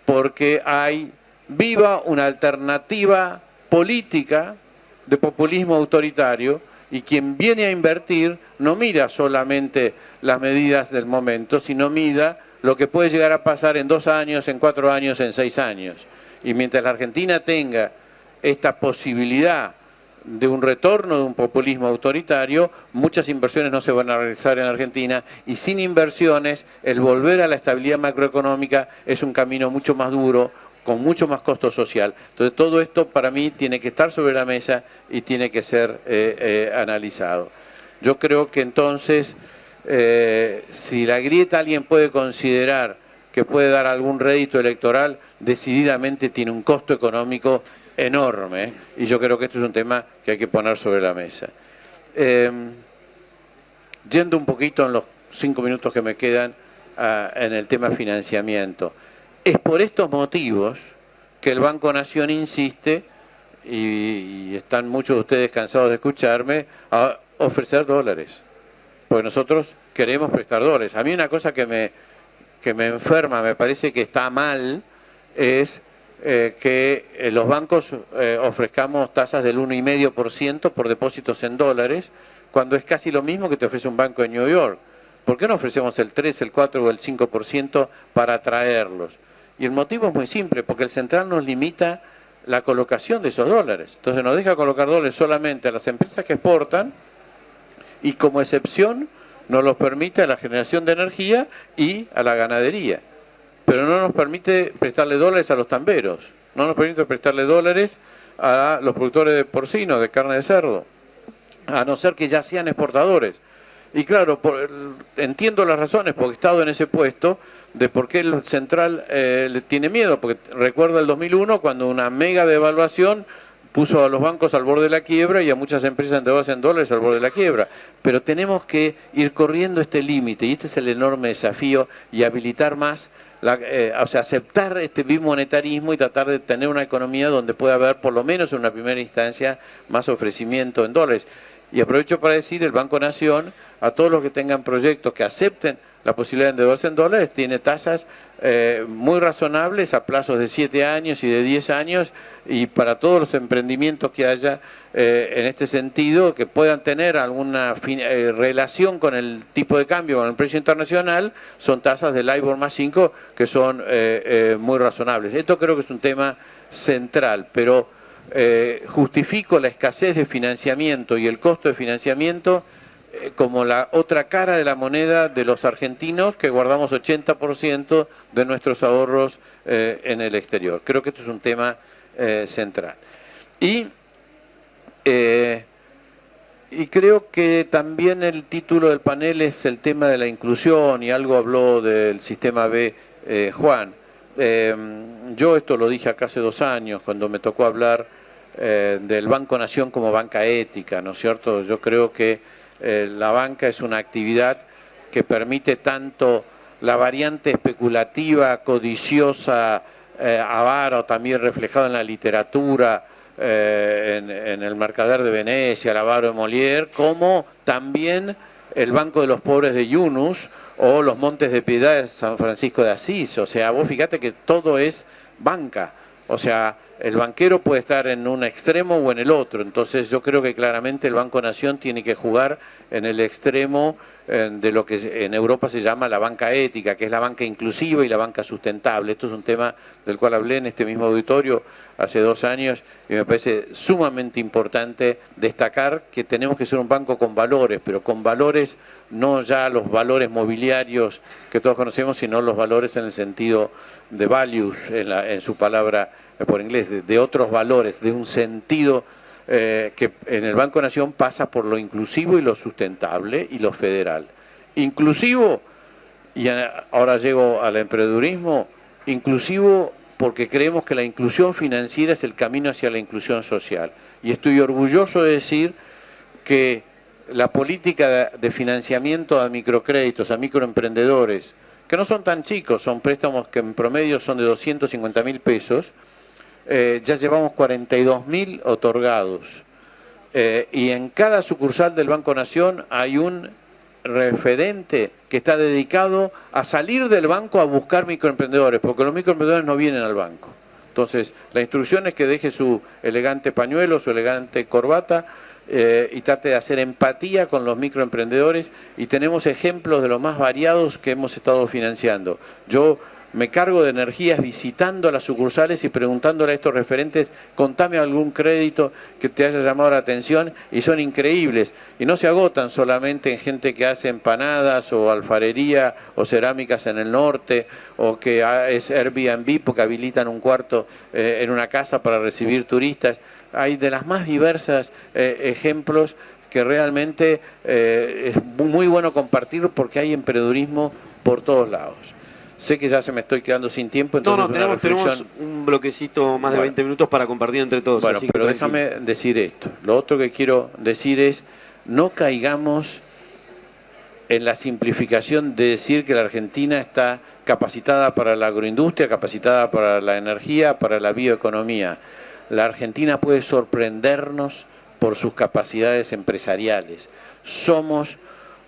porque hay viva una alternativa política de populismo autoritario, y quien viene a invertir no mira solamente las medidas del momento, sino mira lo que puede llegar a pasar en 2 años, en 4 años, en 6 años. Y mientras la Argentina tenga esta posibilidad de un retorno de un populismo autoritario, muchas inversiones no se van a realizar en Argentina, y sin inversiones el volver a la estabilidad macroeconómica es un camino mucho más duro, con mucho más costo social. Entonces todo esto para mí tiene que estar sobre la mesa y tiene que ser analizado. Yo creo que entonces, si la grieta alguien puede considerar que puede dar algún rédito electoral, decididamente tiene un costo económico enorme, y yo creo que esto es un tema que hay que poner sobre la mesa. Yendo un poquito en los 5 minutos que me quedan en el tema financiamiento, es por estos motivos que el Banco Nación insiste, y están muchos de ustedes cansados de escucharme, a ofrecer dólares, porque nosotros queremos prestar dólares. A mí una cosa que me enferma, me parece que está mal, es que los bancos ofrezcamos tasas del 1,5% por depósitos en dólares, cuando es casi lo mismo que te ofrece un banco en New York. ¿Por qué no ofrecemos el 3, el 4 o el 5% para atraerlos? Y el motivo es muy simple, porque el central nos limita la colocación de esos dólares. Entonces nos deja colocar dólares solamente a las empresas que exportan, y como excepción nos los permite a la generación de energía y a la ganadería. Pero no nos permite prestarle dólares a los tamberos, no nos permite prestarle dólares a los productores de porcino, de carne de cerdo, a no ser que ya sean exportadores. Y claro, entiendo las razones, porque he estado en ese puesto, de por qué el central le tiene miedo, porque recuerdo el 2001 cuando una mega devaluación puso a los bancos al borde de la quiebra y a muchas empresas endeudadas en dólares al borde de la quiebra. Pero tenemos que ir corriendo este límite, y este es el enorme desafío, y habilitar más, o sea, aceptar este bimonetarismo y tratar de tener una economía donde pueda haber, por lo menos en una primera instancia, más ofrecimiento en dólares. Y aprovecho para decir, el Banco Nación, a todos los que tengan proyectos que acepten la posibilidad de endeudarse en dólares, tiene tasas muy razonables a plazos de 7 años y de 10 años, y para todos los emprendimientos que haya en este sentido, que puedan tener alguna relación con el tipo de cambio, con el precio internacional, son tasas del LIBOR más 5 que son muy razonables. Esto creo que es un tema central, pero justifico la escasez de financiamiento y el costo de financiamiento como la otra cara de la moneda de los argentinos, que guardamos 80% de nuestros ahorros en el exterior. Creo que esto es un tema central. Y creo que también el título del panel es el tema de la inclusión, y algo habló del sistema B, Juan. Yo esto lo dije acá hace 2 años, cuando me tocó hablar del Banco Nación como banca ética, ¿no es cierto? Yo creo que la banca es una actividad que permite tanto la variante especulativa, codiciosa, avara, o también reflejada en la literatura, en el Mercader de Venecia, el avaro de Molière, como también el Banco de los Pobres de Yunus o los Montes de Piedad de San Francisco de Asís. O sea, vos fíjate que todo es banca. O sea, el banquero puede estar en un extremo o en el otro. Entonces yo creo que claramente el Banco Nación tiene que jugar en el extremo de lo que en Europa se llama la banca ética, que es la banca inclusiva y la banca sustentable. Esto es un tema del cual hablé en este mismo auditorio hace 2 años, y me parece sumamente importante destacar que tenemos que ser un banco con valores, pero con valores no ya los valores mobiliarios que todos conocemos, sino los valores en el sentido de values, en su palabra por inglés, de otros valores, de un sentido que en el Banco Nación pasa por lo inclusivo y lo sustentable y lo federal. Inclusivo, y ahora llego al emprendedurismo, inclusivo porque creemos que la inclusión financiera es el camino hacia la inclusión social. Y estoy orgulloso de decir que la política de financiamiento a microcréditos, a microemprendedores, que no son tan chicos, son préstamos que en promedio son de 250.000 pesos, ya llevamos 42.000 otorgados, y en cada sucursal del Banco Nación hay un referente que está dedicado a salir del banco a buscar microemprendedores, porque los microemprendedores no vienen al banco. Entonces, la instrucción es que deje su elegante pañuelo, su elegante corbata, y trate de hacer empatía con los microemprendedores, y tenemos ejemplos de los más variados que hemos estado financiando. Yo me cargo de energías visitando las sucursales y preguntándole a estos referentes, contame algún crédito que te haya llamado la atención, y son increíbles. Y no se agotan solamente en gente que hace empanadas o alfarería o cerámicas en el norte, o que es Airbnb porque habilitan un cuarto en una casa para recibir turistas. Hay de las más diversas ejemplos que realmente es muy bueno compartir, porque hay emprendedurismo por todos lados. Sé que ya se me estoy quedando sin tiempo, entonces tenemos un bloquecito más de 20 minutos para compartir entre todos. Bueno, así pero déjame decir esto. Lo otro que quiero decir es, no caigamos en la simplificación de decir que la Argentina está capacitada para la agroindustria, capacitada para la energía, para la bioeconomía. La Argentina puede sorprendernos por sus capacidades empresariales. Somos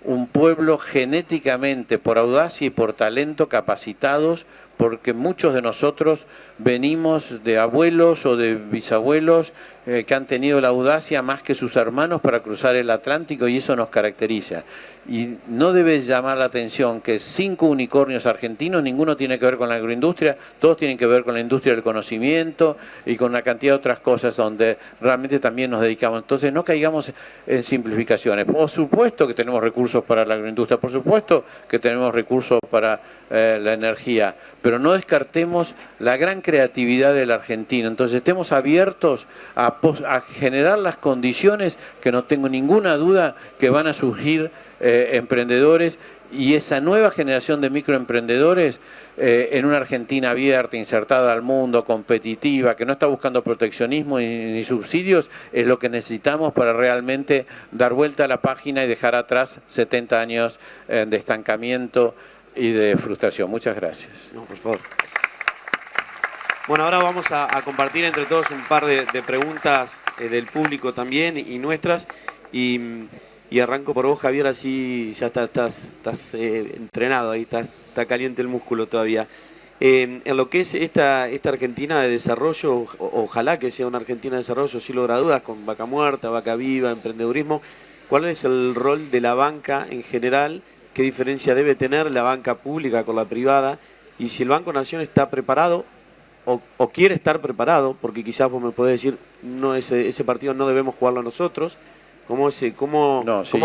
un pueblo genéticamente, por audacia y por talento, capacitados, porque muchos de nosotros venimos de abuelos o de bisabuelos que han tenido la audacia más que sus hermanos para cruzar el Atlántico, y eso nos caracteriza. Y no debe llamar la atención que 5 unicornios argentinos, ninguno tiene que ver con la agroindustria, todos tienen que ver con la industria del conocimiento y con una cantidad de otras cosas donde realmente también nos dedicamos. Entonces no caigamos en simplificaciones. Por supuesto que tenemos recursos para la agroindustria, por supuesto que tenemos recursos para la energía, pero no descartemos la gran creatividad del argentino. Entonces estemos abiertos a generar las condiciones que no tengo ninguna duda que van a surgir emprendedores, y esa nueva generación de microemprendedores en una Argentina abierta, insertada al mundo, competitiva, que no está buscando proteccionismo ni subsidios, es lo que necesitamos para realmente dar vuelta a la página y dejar atrás 70 años de estancamiento y de frustración. Muchas gracias. No, por favor. Bueno, ahora vamos a compartir entre todos un par de preguntas del público también y nuestras. Y Y arranco por vos, Javier, así ya estás entrenado ahí, está caliente el músculo todavía. En lo que es esta Argentina de desarrollo, ojalá que sea una Argentina de desarrollo, sin lugar a dudas, con Vaca Muerta, Vaca Viva, emprendedurismo, ¿cuál es el rol de la banca en general? ¿Qué diferencia debe tener la banca pública con la privada? Y si el Banco Nación está preparado o quiere estar preparado, porque quizás vos me podés decir, no, ese partido no debemos jugarlo nosotros. ¿Cómo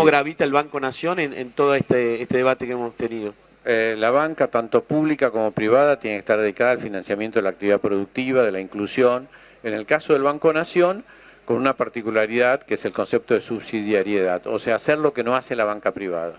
gravita el Banco Nación en todo este debate que hemos tenido? La banca, tanto pública como privada, tiene que estar dedicada al financiamiento de la actividad productiva, de la inclusión. En el caso del Banco Nación, con una particularidad que es el concepto de subsidiariedad, o sea, hacer lo que no hace la banca privada.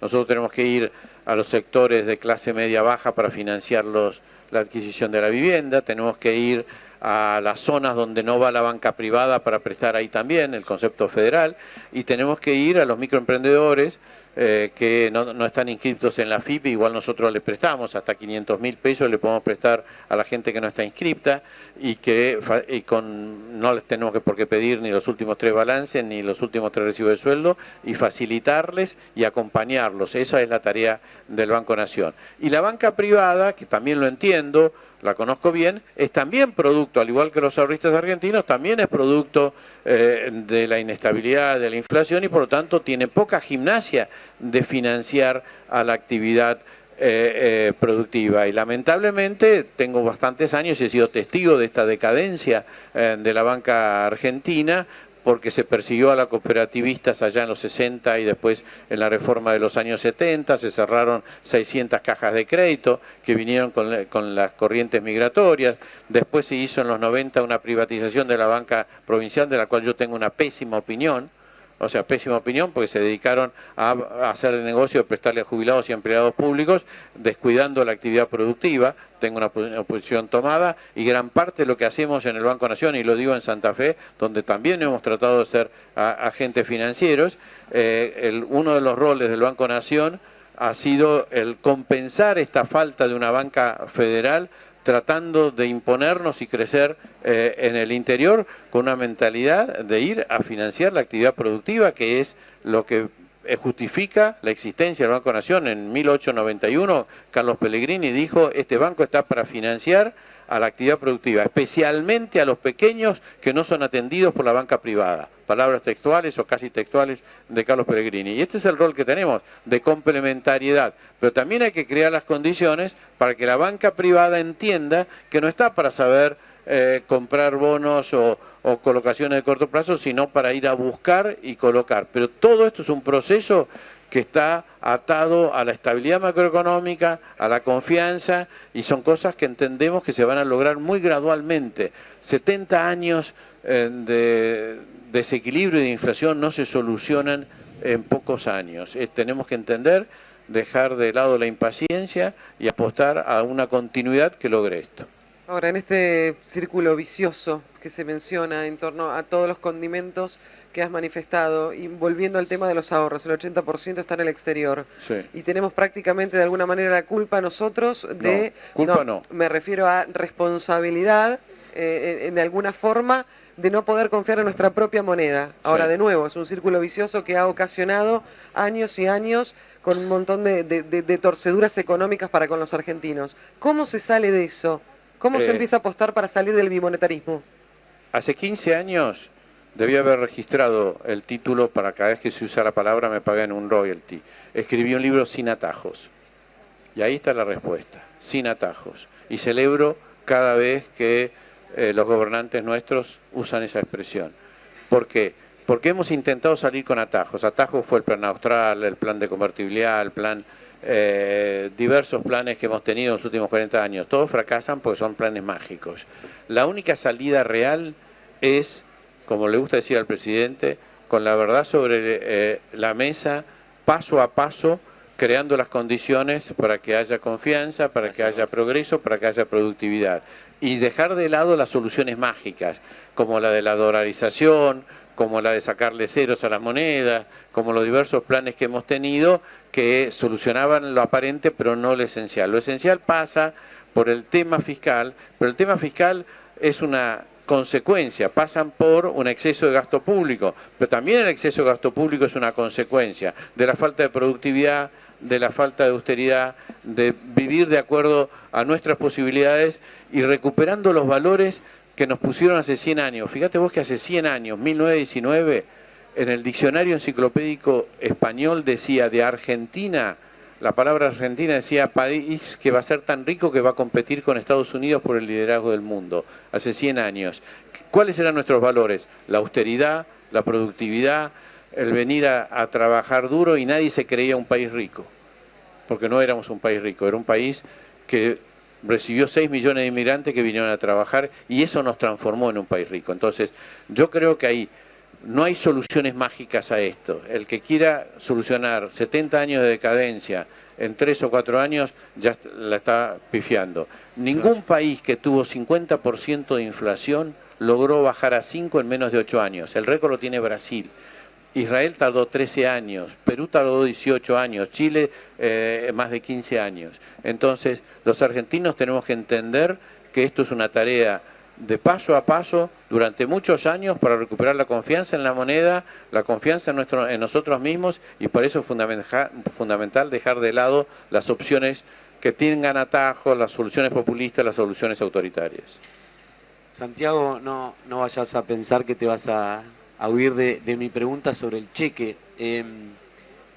Nosotros tenemos que ir a los sectores de clase media-baja para financiar la adquisición de la vivienda, tenemos que ir a las zonas donde no va la banca privada para prestar ahí también, el concepto federal, y tenemos que ir a los microemprendedores que no están inscritos en la FIP, igual nosotros les prestamos hasta 500.000 pesos, le podemos prestar a la gente que no está inscripta no les tenemos por qué pedir ni los últimos 3 balances ni los últimos 3 recibos de sueldo, y facilitarles y acompañarlos. Esa es la tarea del Banco Nación. Y la banca privada, que también lo entiendo, la conozco bien, es también producto, al igual que los ahorristas argentinos, también es producto de la inestabilidad, de la inflación, y por lo tanto tiene poca gimnasia de financiar a la actividad productiva. Y lamentablemente tengo bastantes años y he sido testigo de esta decadencia de la banca argentina, porque se persiguió a los cooperativistas allá en los 60 y después en la reforma de los años 70, se cerraron 600 cajas de crédito que vinieron con las corrientes migratorias. Después se hizo en los 90 una privatización de la banca provincial, de la cual yo tengo una pésima opinión. O sea, pésima opinión, porque se dedicaron a hacer el negocio de prestarle a jubilados y empleados públicos, descuidando la actividad productiva. Tengo una posición tomada, y gran parte de lo que hacemos en el Banco Nación, y lo digo en Santa Fe, donde también hemos tratado de ser agentes financieros, uno de los roles del Banco Nación ha sido el compensar esta falta de una banca federal, tratando de imponernos y crecer en el interior con una mentalidad de ir a financiar la actividad productiva, que es lo que justifica la existencia del Banco Nación. En 1891, Carlos Pellegrini dijo: este banco está para financiar a la actividad productiva, especialmente a los pequeños que no son atendidos por la banca privada. Palabras textuales o casi textuales de Carlos Pellegrini. Y este es el rol que tenemos, de complementariedad. Pero también hay que crear las condiciones para que la banca privada entienda que no está para saber comprar bonos o colocaciones de corto plazo, sino para ir a buscar y colocar. Pero todo esto es un proceso que está atado a la estabilidad macroeconómica, a la confianza, y son cosas que entendemos que se van a lograr muy gradualmente. 70 años de desequilibrio y de inflación no se solucionan en pocos años. Tenemos que entender, dejar de lado la impaciencia y apostar a una continuidad que logre esto. Ahora, en este círculo vicioso que se menciona en torno a todos los condimentos que has manifestado, y volviendo al tema de los ahorros, el 80% está en el exterior. Sí. Y tenemos prácticamente de alguna manera la culpa nosotros de... No, culpa no. Me refiero a responsabilidad, de alguna forma, de no poder confiar en nuestra propia moneda. Ahora, Sí. de nuevo, es un círculo vicioso que ha ocasionado años y años con un montón de torceduras económicas para con los argentinos. ¿Cómo se sale de eso? ¿Cómo se empieza a apostar para salir del bimonetarismo? Hace 15 años debía haber registrado el título para cada vez que se usa la palabra me paguen un royalty. Escribí un libro sin atajos. Y ahí está la respuesta, sin atajos. Y celebro cada vez que los gobernantes nuestros usan esa expresión. ¿Por qué? Porque hemos intentado salir con atajos. Atajos fue el plan austral, el plan de convertibilidad, el plan... diversos planes que hemos tenido en los últimos 40 años. Todos fracasan porque son planes mágicos. La única salida real es, como le gusta decir al presidente, con la verdad sobre la mesa, paso a paso, creando las condiciones para que haya confianza, para que haya progreso, para que haya productividad. Y dejar de lado las soluciones mágicas, como la de la dolarización, como la de sacarle ceros a las monedas, como los diversos planes que hemos tenido que solucionaban lo aparente pero no lo esencial. Lo esencial pasa por el tema fiscal, pero el tema fiscal es una consecuencia, pasan por un exceso de gasto público, pero también el exceso de gasto público es una consecuencia de la falta de productividad, de la falta de austeridad, de vivir de acuerdo a nuestras posibilidades y recuperando los valores que nos pusieron hace 100 años. Fíjate vos que hace 100 años, 1919, en el diccionario enciclopédico español decía de Argentina, la palabra Argentina decía país que va a ser tan rico que va a competir con Estados Unidos por el liderazgo del mundo, hace 100 años. ¿Cuáles eran nuestros valores? La austeridad, la productividad, el venir a trabajar duro, y nadie se creía un país rico, porque no éramos un país rico, era un país que recibió 6 millones de inmigrantes que vinieron a trabajar y eso nos transformó en un país rico. Entonces, yo creo que ahí no hay soluciones mágicas a esto. El que quiera solucionar 70 años de decadencia en 3 o 4 años ya la está pifiando. Ningún país que tuvo 50% de inflación logró bajar a 5 en menos de 8 años. El récord lo tiene Brasil. Israel tardó 13 años, Perú tardó 18 años, Chile más de 15 años. Entonces, los argentinos tenemos que entender que esto es una tarea de paso a paso durante muchos años para recuperar la confianza en la moneda, la confianza en nosotros mismos, y por eso es fundamental dejar de lado las opciones que tengan atajos, las soluciones populistas, las soluciones autoritarias. Santiago, no vayas a pensar que te vas a huir de mi pregunta sobre el cheque.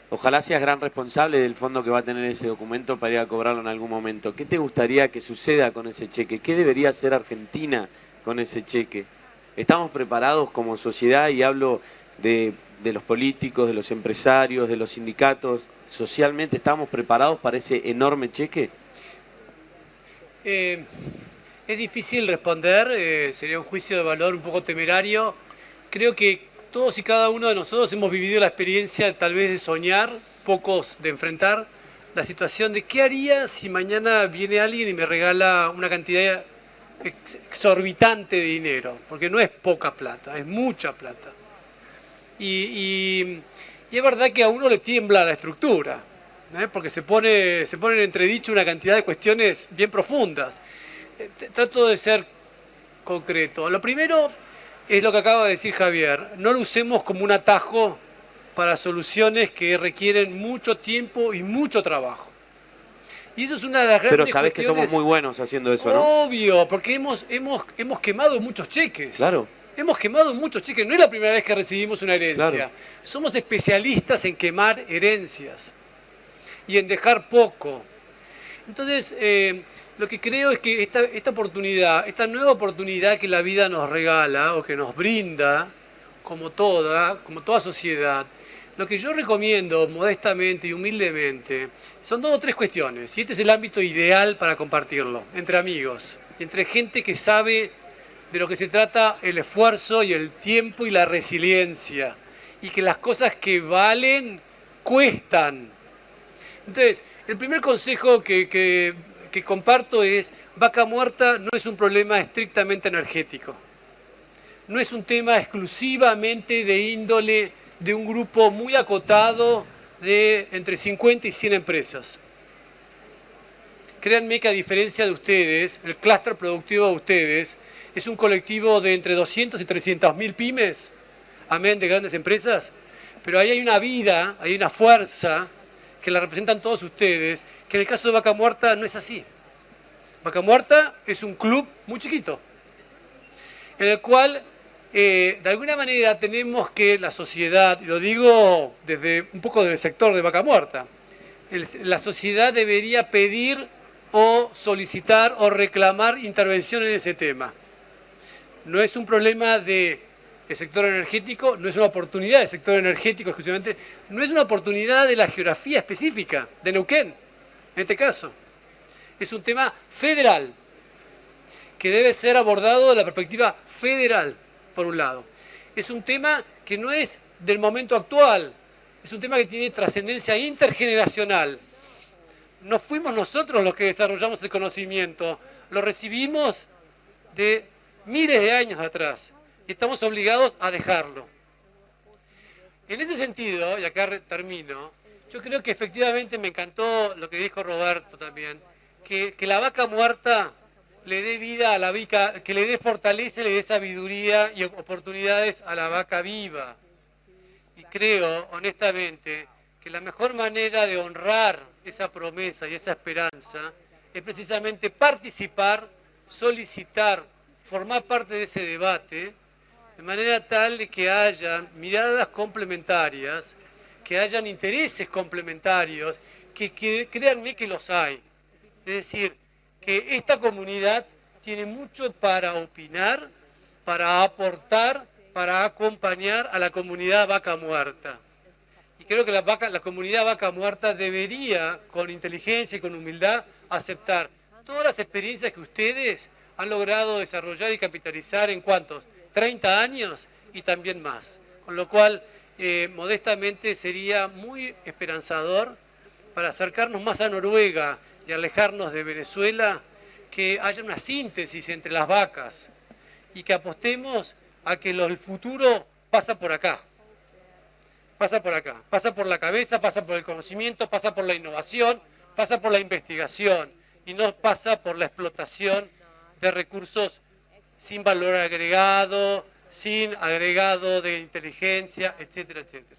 Ojalá seas gran responsable del fondo que va a tener ese documento para ir a cobrarlo en algún momento. ¿Qué te gustaría que suceda con ese cheque? ¿Qué debería hacer Argentina con ese cheque? ¿Estamos preparados como sociedad? Y hablo de los políticos, de los empresarios, de los sindicatos. ¿Socialmente estamos preparados para ese enorme cheque? Es difícil responder, sería un juicio de valor un poco temerario. Creo que todos y cada uno de nosotros hemos vivido la experiencia tal vez de soñar, pocos de enfrentar la situación de qué haría si mañana viene alguien y me regala una cantidad exorbitante de dinero, porque no es poca plata, es mucha plata. Y es verdad que a uno le tiembla la estructura, porque se pone en entredicho una cantidad de cuestiones bien profundas. Trato de ser concreto. Lo primero es lo que acaba de decir Javier, no lo usemos como un atajo para soluciones que requieren mucho tiempo y mucho trabajo. Y eso es una de las grandes Pero sabés que cuestiones. somos muy buenos haciendo eso, ¿no? Obvio, porque hemos quemado muchos cheques. Claro. Hemos quemado muchos cheques, no es la primera vez que recibimos una herencia. Claro. Somos especialistas en quemar herencias y en dejar poco. Entonces, lo que creo es que esta oportunidad, esta nueva oportunidad que la vida nos regala o que nos brinda, como toda sociedad, lo que yo recomiendo modestamente y humildemente son 2 o 3 cuestiones. Y este es el ámbito ideal para compartirlo, entre amigos, entre gente que sabe de lo que se trata el esfuerzo y el tiempo y la resiliencia. Y que las cosas que valen cuestan. Entonces, el primer consejo que comparto es, Vaca Muerta no es un problema estrictamente energético. No es un tema exclusivamente de índole de un grupo muy acotado de entre 50 y 100 empresas. Créanme que a diferencia de ustedes, el clúster productivo de ustedes es un colectivo de entre 200 y 300.000 pymes, amén de grandes empresas, pero ahí hay una vida, hay una fuerza que la representan todos ustedes, que en el caso de Vaca Muerta no es así. Vaca Muerta es un club muy chiquito, en el cual de alguna manera tenemos que la sociedad, y lo digo desde un poco del sector de Vaca Muerta, la sociedad debería pedir o solicitar o reclamar intervención en ese tema. No es un problema del sector energético, no es una oportunidad del sector energético exclusivamente, no es una oportunidad de la geografía específica de Neuquén, en este caso. Es un tema federal, que debe ser abordado de la perspectiva federal, por un lado. Es un tema que no es del momento actual, es un tema que tiene trascendencia intergeneracional. No fuimos nosotros los que desarrollamos el conocimiento, lo recibimos de miles de años atrás y estamos obligados a dejarlo. En ese sentido, y acá termino, yo creo que efectivamente me encantó lo que dijo Roberto también, que la vaca muerta le dé vida a la vaca, que le dé fortaleza, le dé sabiduría y oportunidades a la vaca viva. Y creo, honestamente, que la mejor manera de honrar esa promesa y esa esperanza es precisamente participar, solicitar, formar parte de ese debate, de manera tal de que hayan miradas complementarias, que hayan intereses complementarios, que créanme que los hay. Es decir, que esta comunidad tiene mucho para opinar, para aportar, para acompañar a la comunidad Vaca Muerta. Y creo que la comunidad Vaca Muerta debería, con inteligencia y con humildad, aceptar todas las experiencias que ustedes han logrado desarrollar y capitalizar en ¿cuántos? 30 años y también más. Con lo cual, modestamente, sería muy esperanzador para acercarnos más a Noruega y alejarnos de Venezuela, que haya una síntesis entre las vacas y que apostemos a que el futuro pasa por acá. Pasa por acá, pasa por la cabeza, pasa por el conocimiento, pasa por la innovación, pasa por la investigación y no pasa por la explotación de recursos sin valor agregado, sin agregado de inteligencia, etcétera, etcétera.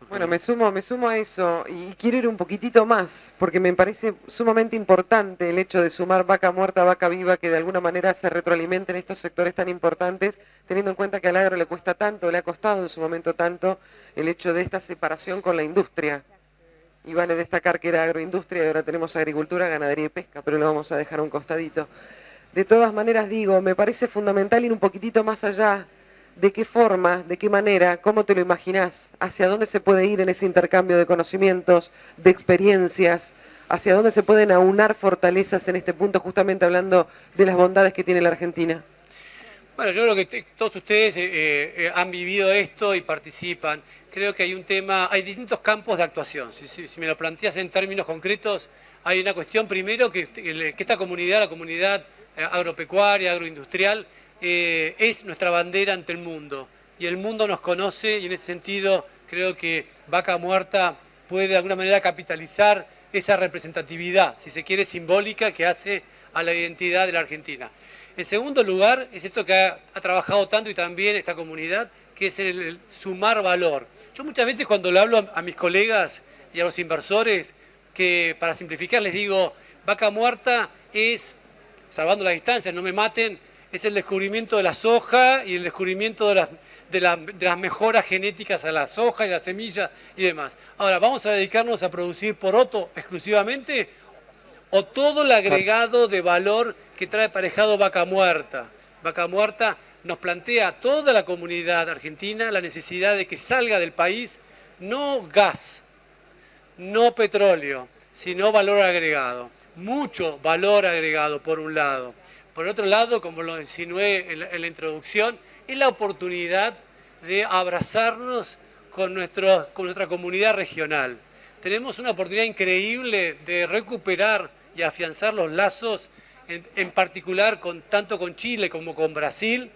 Bueno, me sumo a eso y quiero ir un poquitito más, porque me parece sumamente importante el hecho de sumar vaca muerta, vaca viva, que de alguna manera se retroalimenten estos sectores tan importantes, teniendo en cuenta que al agro le cuesta tanto, le ha costado en su momento tanto el hecho de esta separación con la industria. Y vale destacar que era agroindustria y ahora tenemos agricultura, ganadería y pesca, pero lo vamos a dejar a un costadito. De todas maneras digo, me parece fundamental ir un poquitito más allá. ¿De qué forma, de qué manera, cómo te lo imaginás? ¿Hacia dónde se puede ir en ese intercambio de conocimientos, de experiencias? ¿Hacia dónde se pueden aunar fortalezas en este punto, justamente hablando de las bondades que tiene la Argentina? Bueno, yo creo que todos ustedes han vivido esto y participan. Creo que hay un tema, hay distintos campos de actuación. Si me lo planteas en términos concretos, hay una cuestión primero que esta comunidad, la comunidad agropecuaria, agroindustrial, es nuestra bandera ante el mundo y el mundo nos conoce y en ese sentido creo que Vaca Muerta puede de alguna manera capitalizar esa representatividad, si se quiere simbólica, que hace a la identidad de la Argentina. En segundo lugar, es esto que ha trabajado tanto y también esta comunidad, que es el sumar valor. Yo muchas veces cuando le hablo a mis colegas y a los inversores, que para simplificar les digo, Vaca Muerta es, salvando las distancias, no me maten, es el descubrimiento de la soja y el descubrimiento de las mejoras genéticas a la soja y la semilla y demás. Ahora, ¿vamos a dedicarnos a producir poroto exclusivamente o todo el agregado de valor que trae aparejado Vaca Muerta? Vaca Muerta nos plantea a toda la comunidad argentina la necesidad de que salga del país no gas, no petróleo, sino valor agregado. Mucho valor agregado, por un lado. Por otro lado, como lo insinué en la introducción, es la oportunidad de abrazarnos con nuestra comunidad regional. Tenemos una oportunidad increíble de recuperar y afianzar los lazos, en particular tanto con Chile como con Brasil,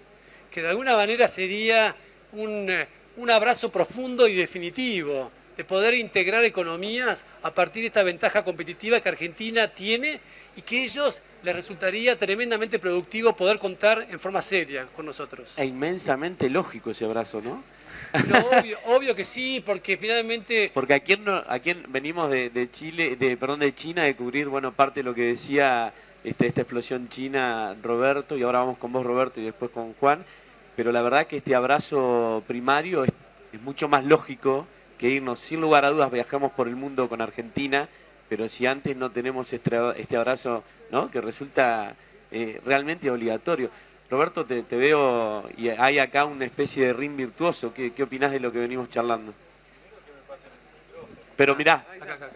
que de alguna manera sería un abrazo profundo y definitivo, de poder integrar economías a partir de esta ventaja competitiva que Argentina tiene y que a ellos les resultaría tremendamente productivo poder contar en forma seria con nosotros. E inmensamente lógico ese abrazo, ¿no? Pero obvio que sí, porque finalmente... Porque aquí venimos de China, de cubrir parte de lo que decía esta explosión china, Roberto, y ahora vamos con vos, Roberto, y después con Juan, pero la verdad que este abrazo primario es mucho más lógico que irnos, sin lugar a dudas, viajamos por el mundo con Argentina, pero si antes no tenemos este abrazo, ¿no?, que resulta realmente obligatorio. Roberto, te veo y hay acá una especie de ring virtuoso. ¿Qué opinás de lo que venimos charlando? Pero mirá,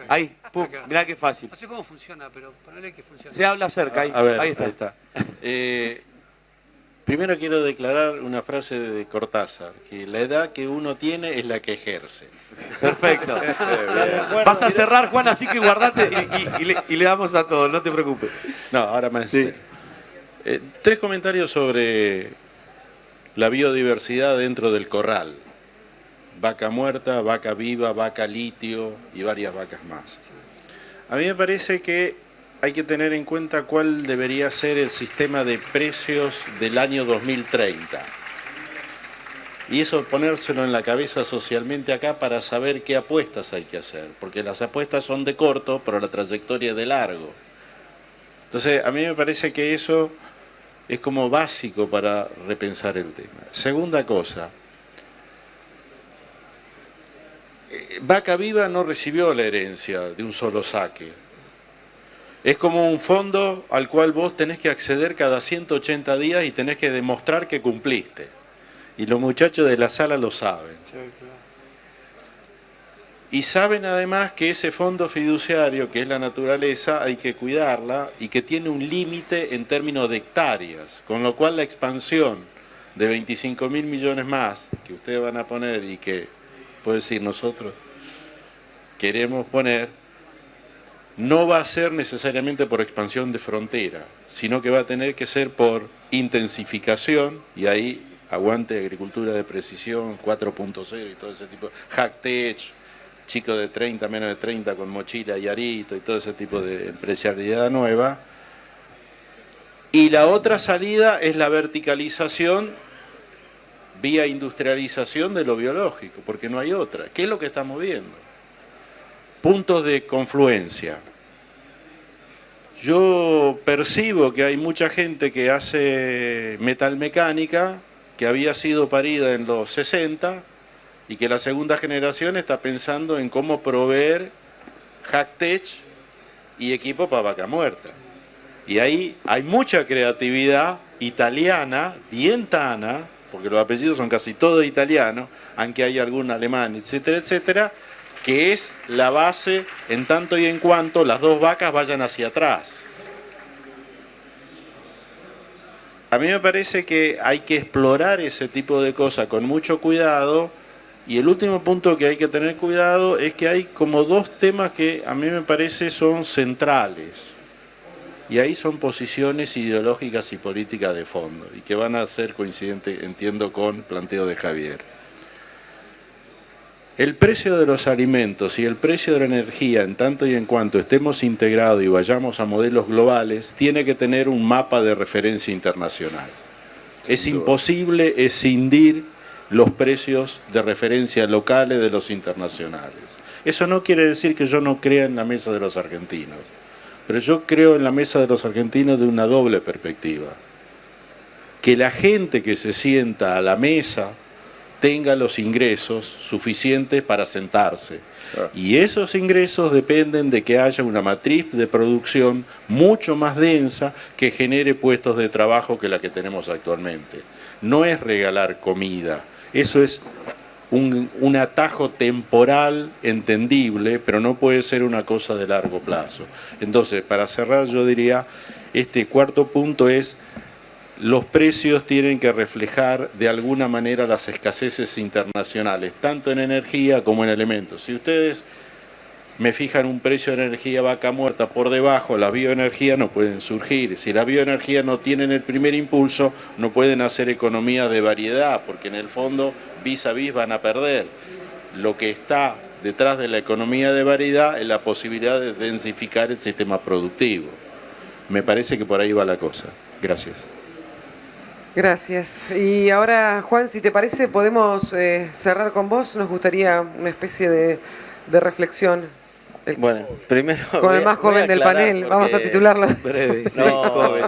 ahí, pum, mirá qué fácil. No sé cómo funciona, pero ponele que funciona. Se habla cerca, ahí, A ver, ahí está. Ahí está. Primero quiero declarar una frase de Cortázar, que la edad que uno tiene es la que ejerce. Perfecto. Vas a cerrar, Juan, así que guardate y le damos a todos, no te preocupes. No, ahora más. Sí. 3 comentarios sobre la biodiversidad dentro del corral. Vaca muerta, vaca viva, vaca litio y varias vacas más. A mí me parece que hay que tener en cuenta cuál debería ser el sistema de precios del año 2030. Y eso ponérselo en la cabeza socialmente acá para saber qué apuestas hay que hacer. Porque las apuestas son de corto, pero la trayectoria es de largo. Entonces, a mí me parece que eso es como básico para repensar el tema. Segunda cosa, Vaca Viva no recibió la herencia de un solo saque. Es como un fondo al cual vos tenés que acceder cada 180 días y tenés que demostrar que cumpliste. Y los muchachos de la sala lo saben. Y saben además que ese fondo fiduciario, que es la naturaleza, hay que cuidarla y que tiene un límite en términos de hectáreas, con lo cual la expansión de 25.000 millones más que ustedes van a poner y que, puedo decir, nosotros queremos poner, no va a ser necesariamente por expansión de frontera, sino que va a tener que ser por intensificación, y ahí aguante agricultura de precisión, 4.0 y todo ese tipo, Hacktech, chicos de 30, menos de 30 con mochila y arito y todo ese tipo de empresarialidad nueva. Y la otra salida es la verticalización vía industrialización de lo biológico, porque no hay otra. ¿Qué es lo que estamos viendo? Puntos de confluencia. Yo percibo que hay mucha gente que hace metalmecánica, que había sido parida en los 60 y que la segunda generación está pensando en cómo proveer Hacktech y equipo para vaca muerta. Y ahí hay mucha creatividad italiana, bien tana, porque los apellidos son casi todos italianos, aunque hay algún alemán, etcétera, etcétera, que es la base en tanto y en cuanto las dos vacas vayan hacia atrás. A mí me parece que hay que explorar ese tipo de cosas con mucho cuidado, y el último punto que hay que tener cuidado es que hay como dos temas que a mí me parece son centrales, y ahí son posiciones ideológicas y políticas de fondo, y que van a ser coincidentes, entiendo, con el planteo de Javier. El precio de los alimentos y el precio de la energía, en tanto y en cuanto estemos integrados y vayamos a modelos globales, tiene que tener un mapa de referencia internacional. Es imposible escindir los precios de referencia locales de los internacionales. Eso no quiere decir que yo no crea en la mesa de los argentinos, pero yo creo en la mesa de los argentinos de una doble perspectiva. Que la gente que se sienta a la mesa tenga los ingresos suficientes para sentarse. Y esos ingresos dependen de que haya una matriz de producción mucho más densa que genere puestos de trabajo que la que tenemos actualmente. No es regalar comida, eso es un atajo temporal entendible, pero no puede ser una cosa de largo plazo. Entonces, para cerrar, yo diría, este cuarto punto es: los precios tienen que reflejar de alguna manera las escaseces internacionales, tanto en energía como en elementos. Si ustedes me fijan un precio de energía vaca muerta por debajo, las bioenergías no pueden surgir. Si las bioenergías no tienen el primer impulso, no pueden hacer economía de variedad, porque en el fondo vis a vis van a perder. Lo que está detrás de la economía de variedad es la posibilidad de densificar el sistema productivo. Me parece que por ahí va la cosa. Gracias. Gracias. Y ahora, Juan, si te parece, podemos cerrar con vos. Nos gustaría una especie de reflexión. Bueno, primero con el más joven del panel, vamos a titularlo. Breve, no, joven.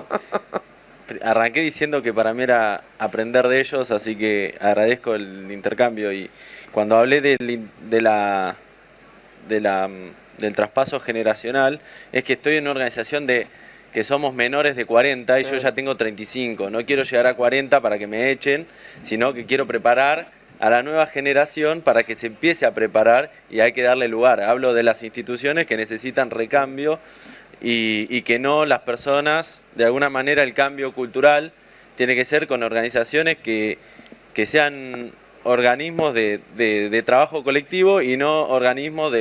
Arranqué diciendo que para mí era aprender de ellos, así que agradezco el intercambio. Y cuando hablé del traspaso generacional, es que estoy en una organización que somos menores de 40 y yo ya tengo 35. No quiero llegar a 40 para que me echen, sino que quiero preparar a la nueva generación para que se empiece a preparar, y hay que darle lugar. Hablo de las instituciones que necesitan recambio y que no las personas. De alguna manera el cambio cultural tiene que ser con organizaciones que sean organismos de trabajo colectivo y no organismos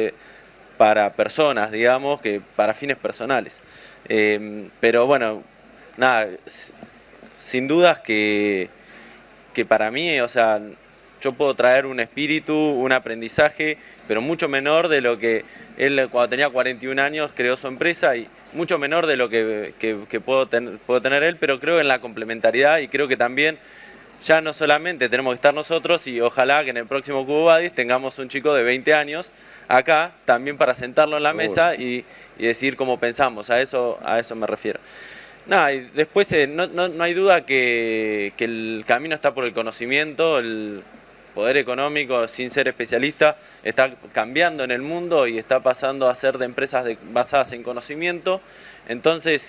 para personas, digamos, que para fines personales. Pero bueno, nada, sin dudas que para mí, o sea, yo puedo traer un espíritu, un aprendizaje, pero mucho menor de lo que él cuando tenía 41 años creó su empresa y mucho menor de lo que puedo tener él, pero creo en la complementariedad y creo que también ya no solamente tenemos que estar nosotros y ojalá que en el próximo Cubo Buddies tengamos un chico de 20 años acá también para sentarlo en la mesa y decir cómo pensamos, a eso me refiero. Nada, y después no hay duda que el camino está por el conocimiento, el poder económico sin ser especialista está cambiando en el mundo y está pasando a ser de empresas basadas en conocimiento. Entonces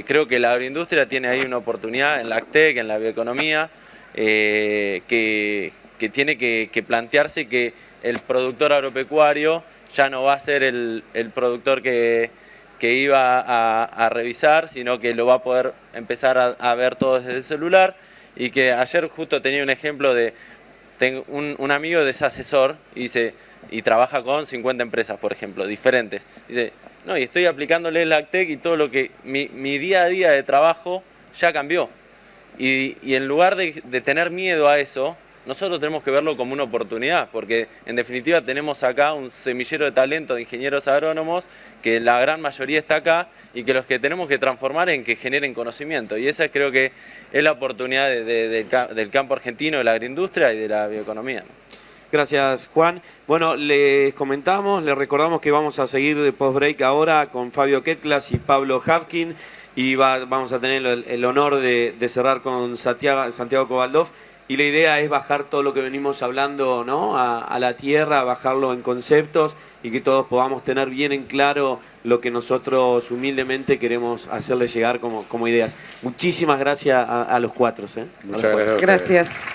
creo que la agroindustria tiene ahí una oportunidad en la AgTech, en la bioeconomía, que tiene que plantearse que el productor agropecuario ya no va a ser el productor que iba a revisar, sino que lo va a poder empezar a ver todo desde el celular. Y que ayer justo tenía un ejemplo de tengo un amigo es asesor y trabaja con 50 empresas, por ejemplo, diferentes. Dice, no, y estoy aplicándole el AgTech y todo lo que mi día a día de trabajo ya cambió. Y en lugar de tener miedo a eso, nosotros tenemos que verlo como una oportunidad, porque en definitiva tenemos acá un semillero de talento de ingenieros agrónomos, que la gran mayoría está acá, y que los que tenemos que transformar en que generen conocimiento. Y esa creo que es la oportunidad del campo argentino, de la agroindustria y de la bioeconomía. Gracias, Juan. Bueno, les comentamos, les recordamos que vamos a seguir de post-break ahora con Fabio Ketlas y Pablo Havkin, y vamos a tener el honor de cerrar con Santiago Kovaldov. Y la idea es bajar todo lo que venimos hablando, ¿no?, a la tierra, bajarlo en conceptos y que todos podamos tener bien en claro lo que nosotros humildemente queremos hacerles llegar como ideas. Muchísimas gracias a los cuatro. Muchas gracias. Gracias.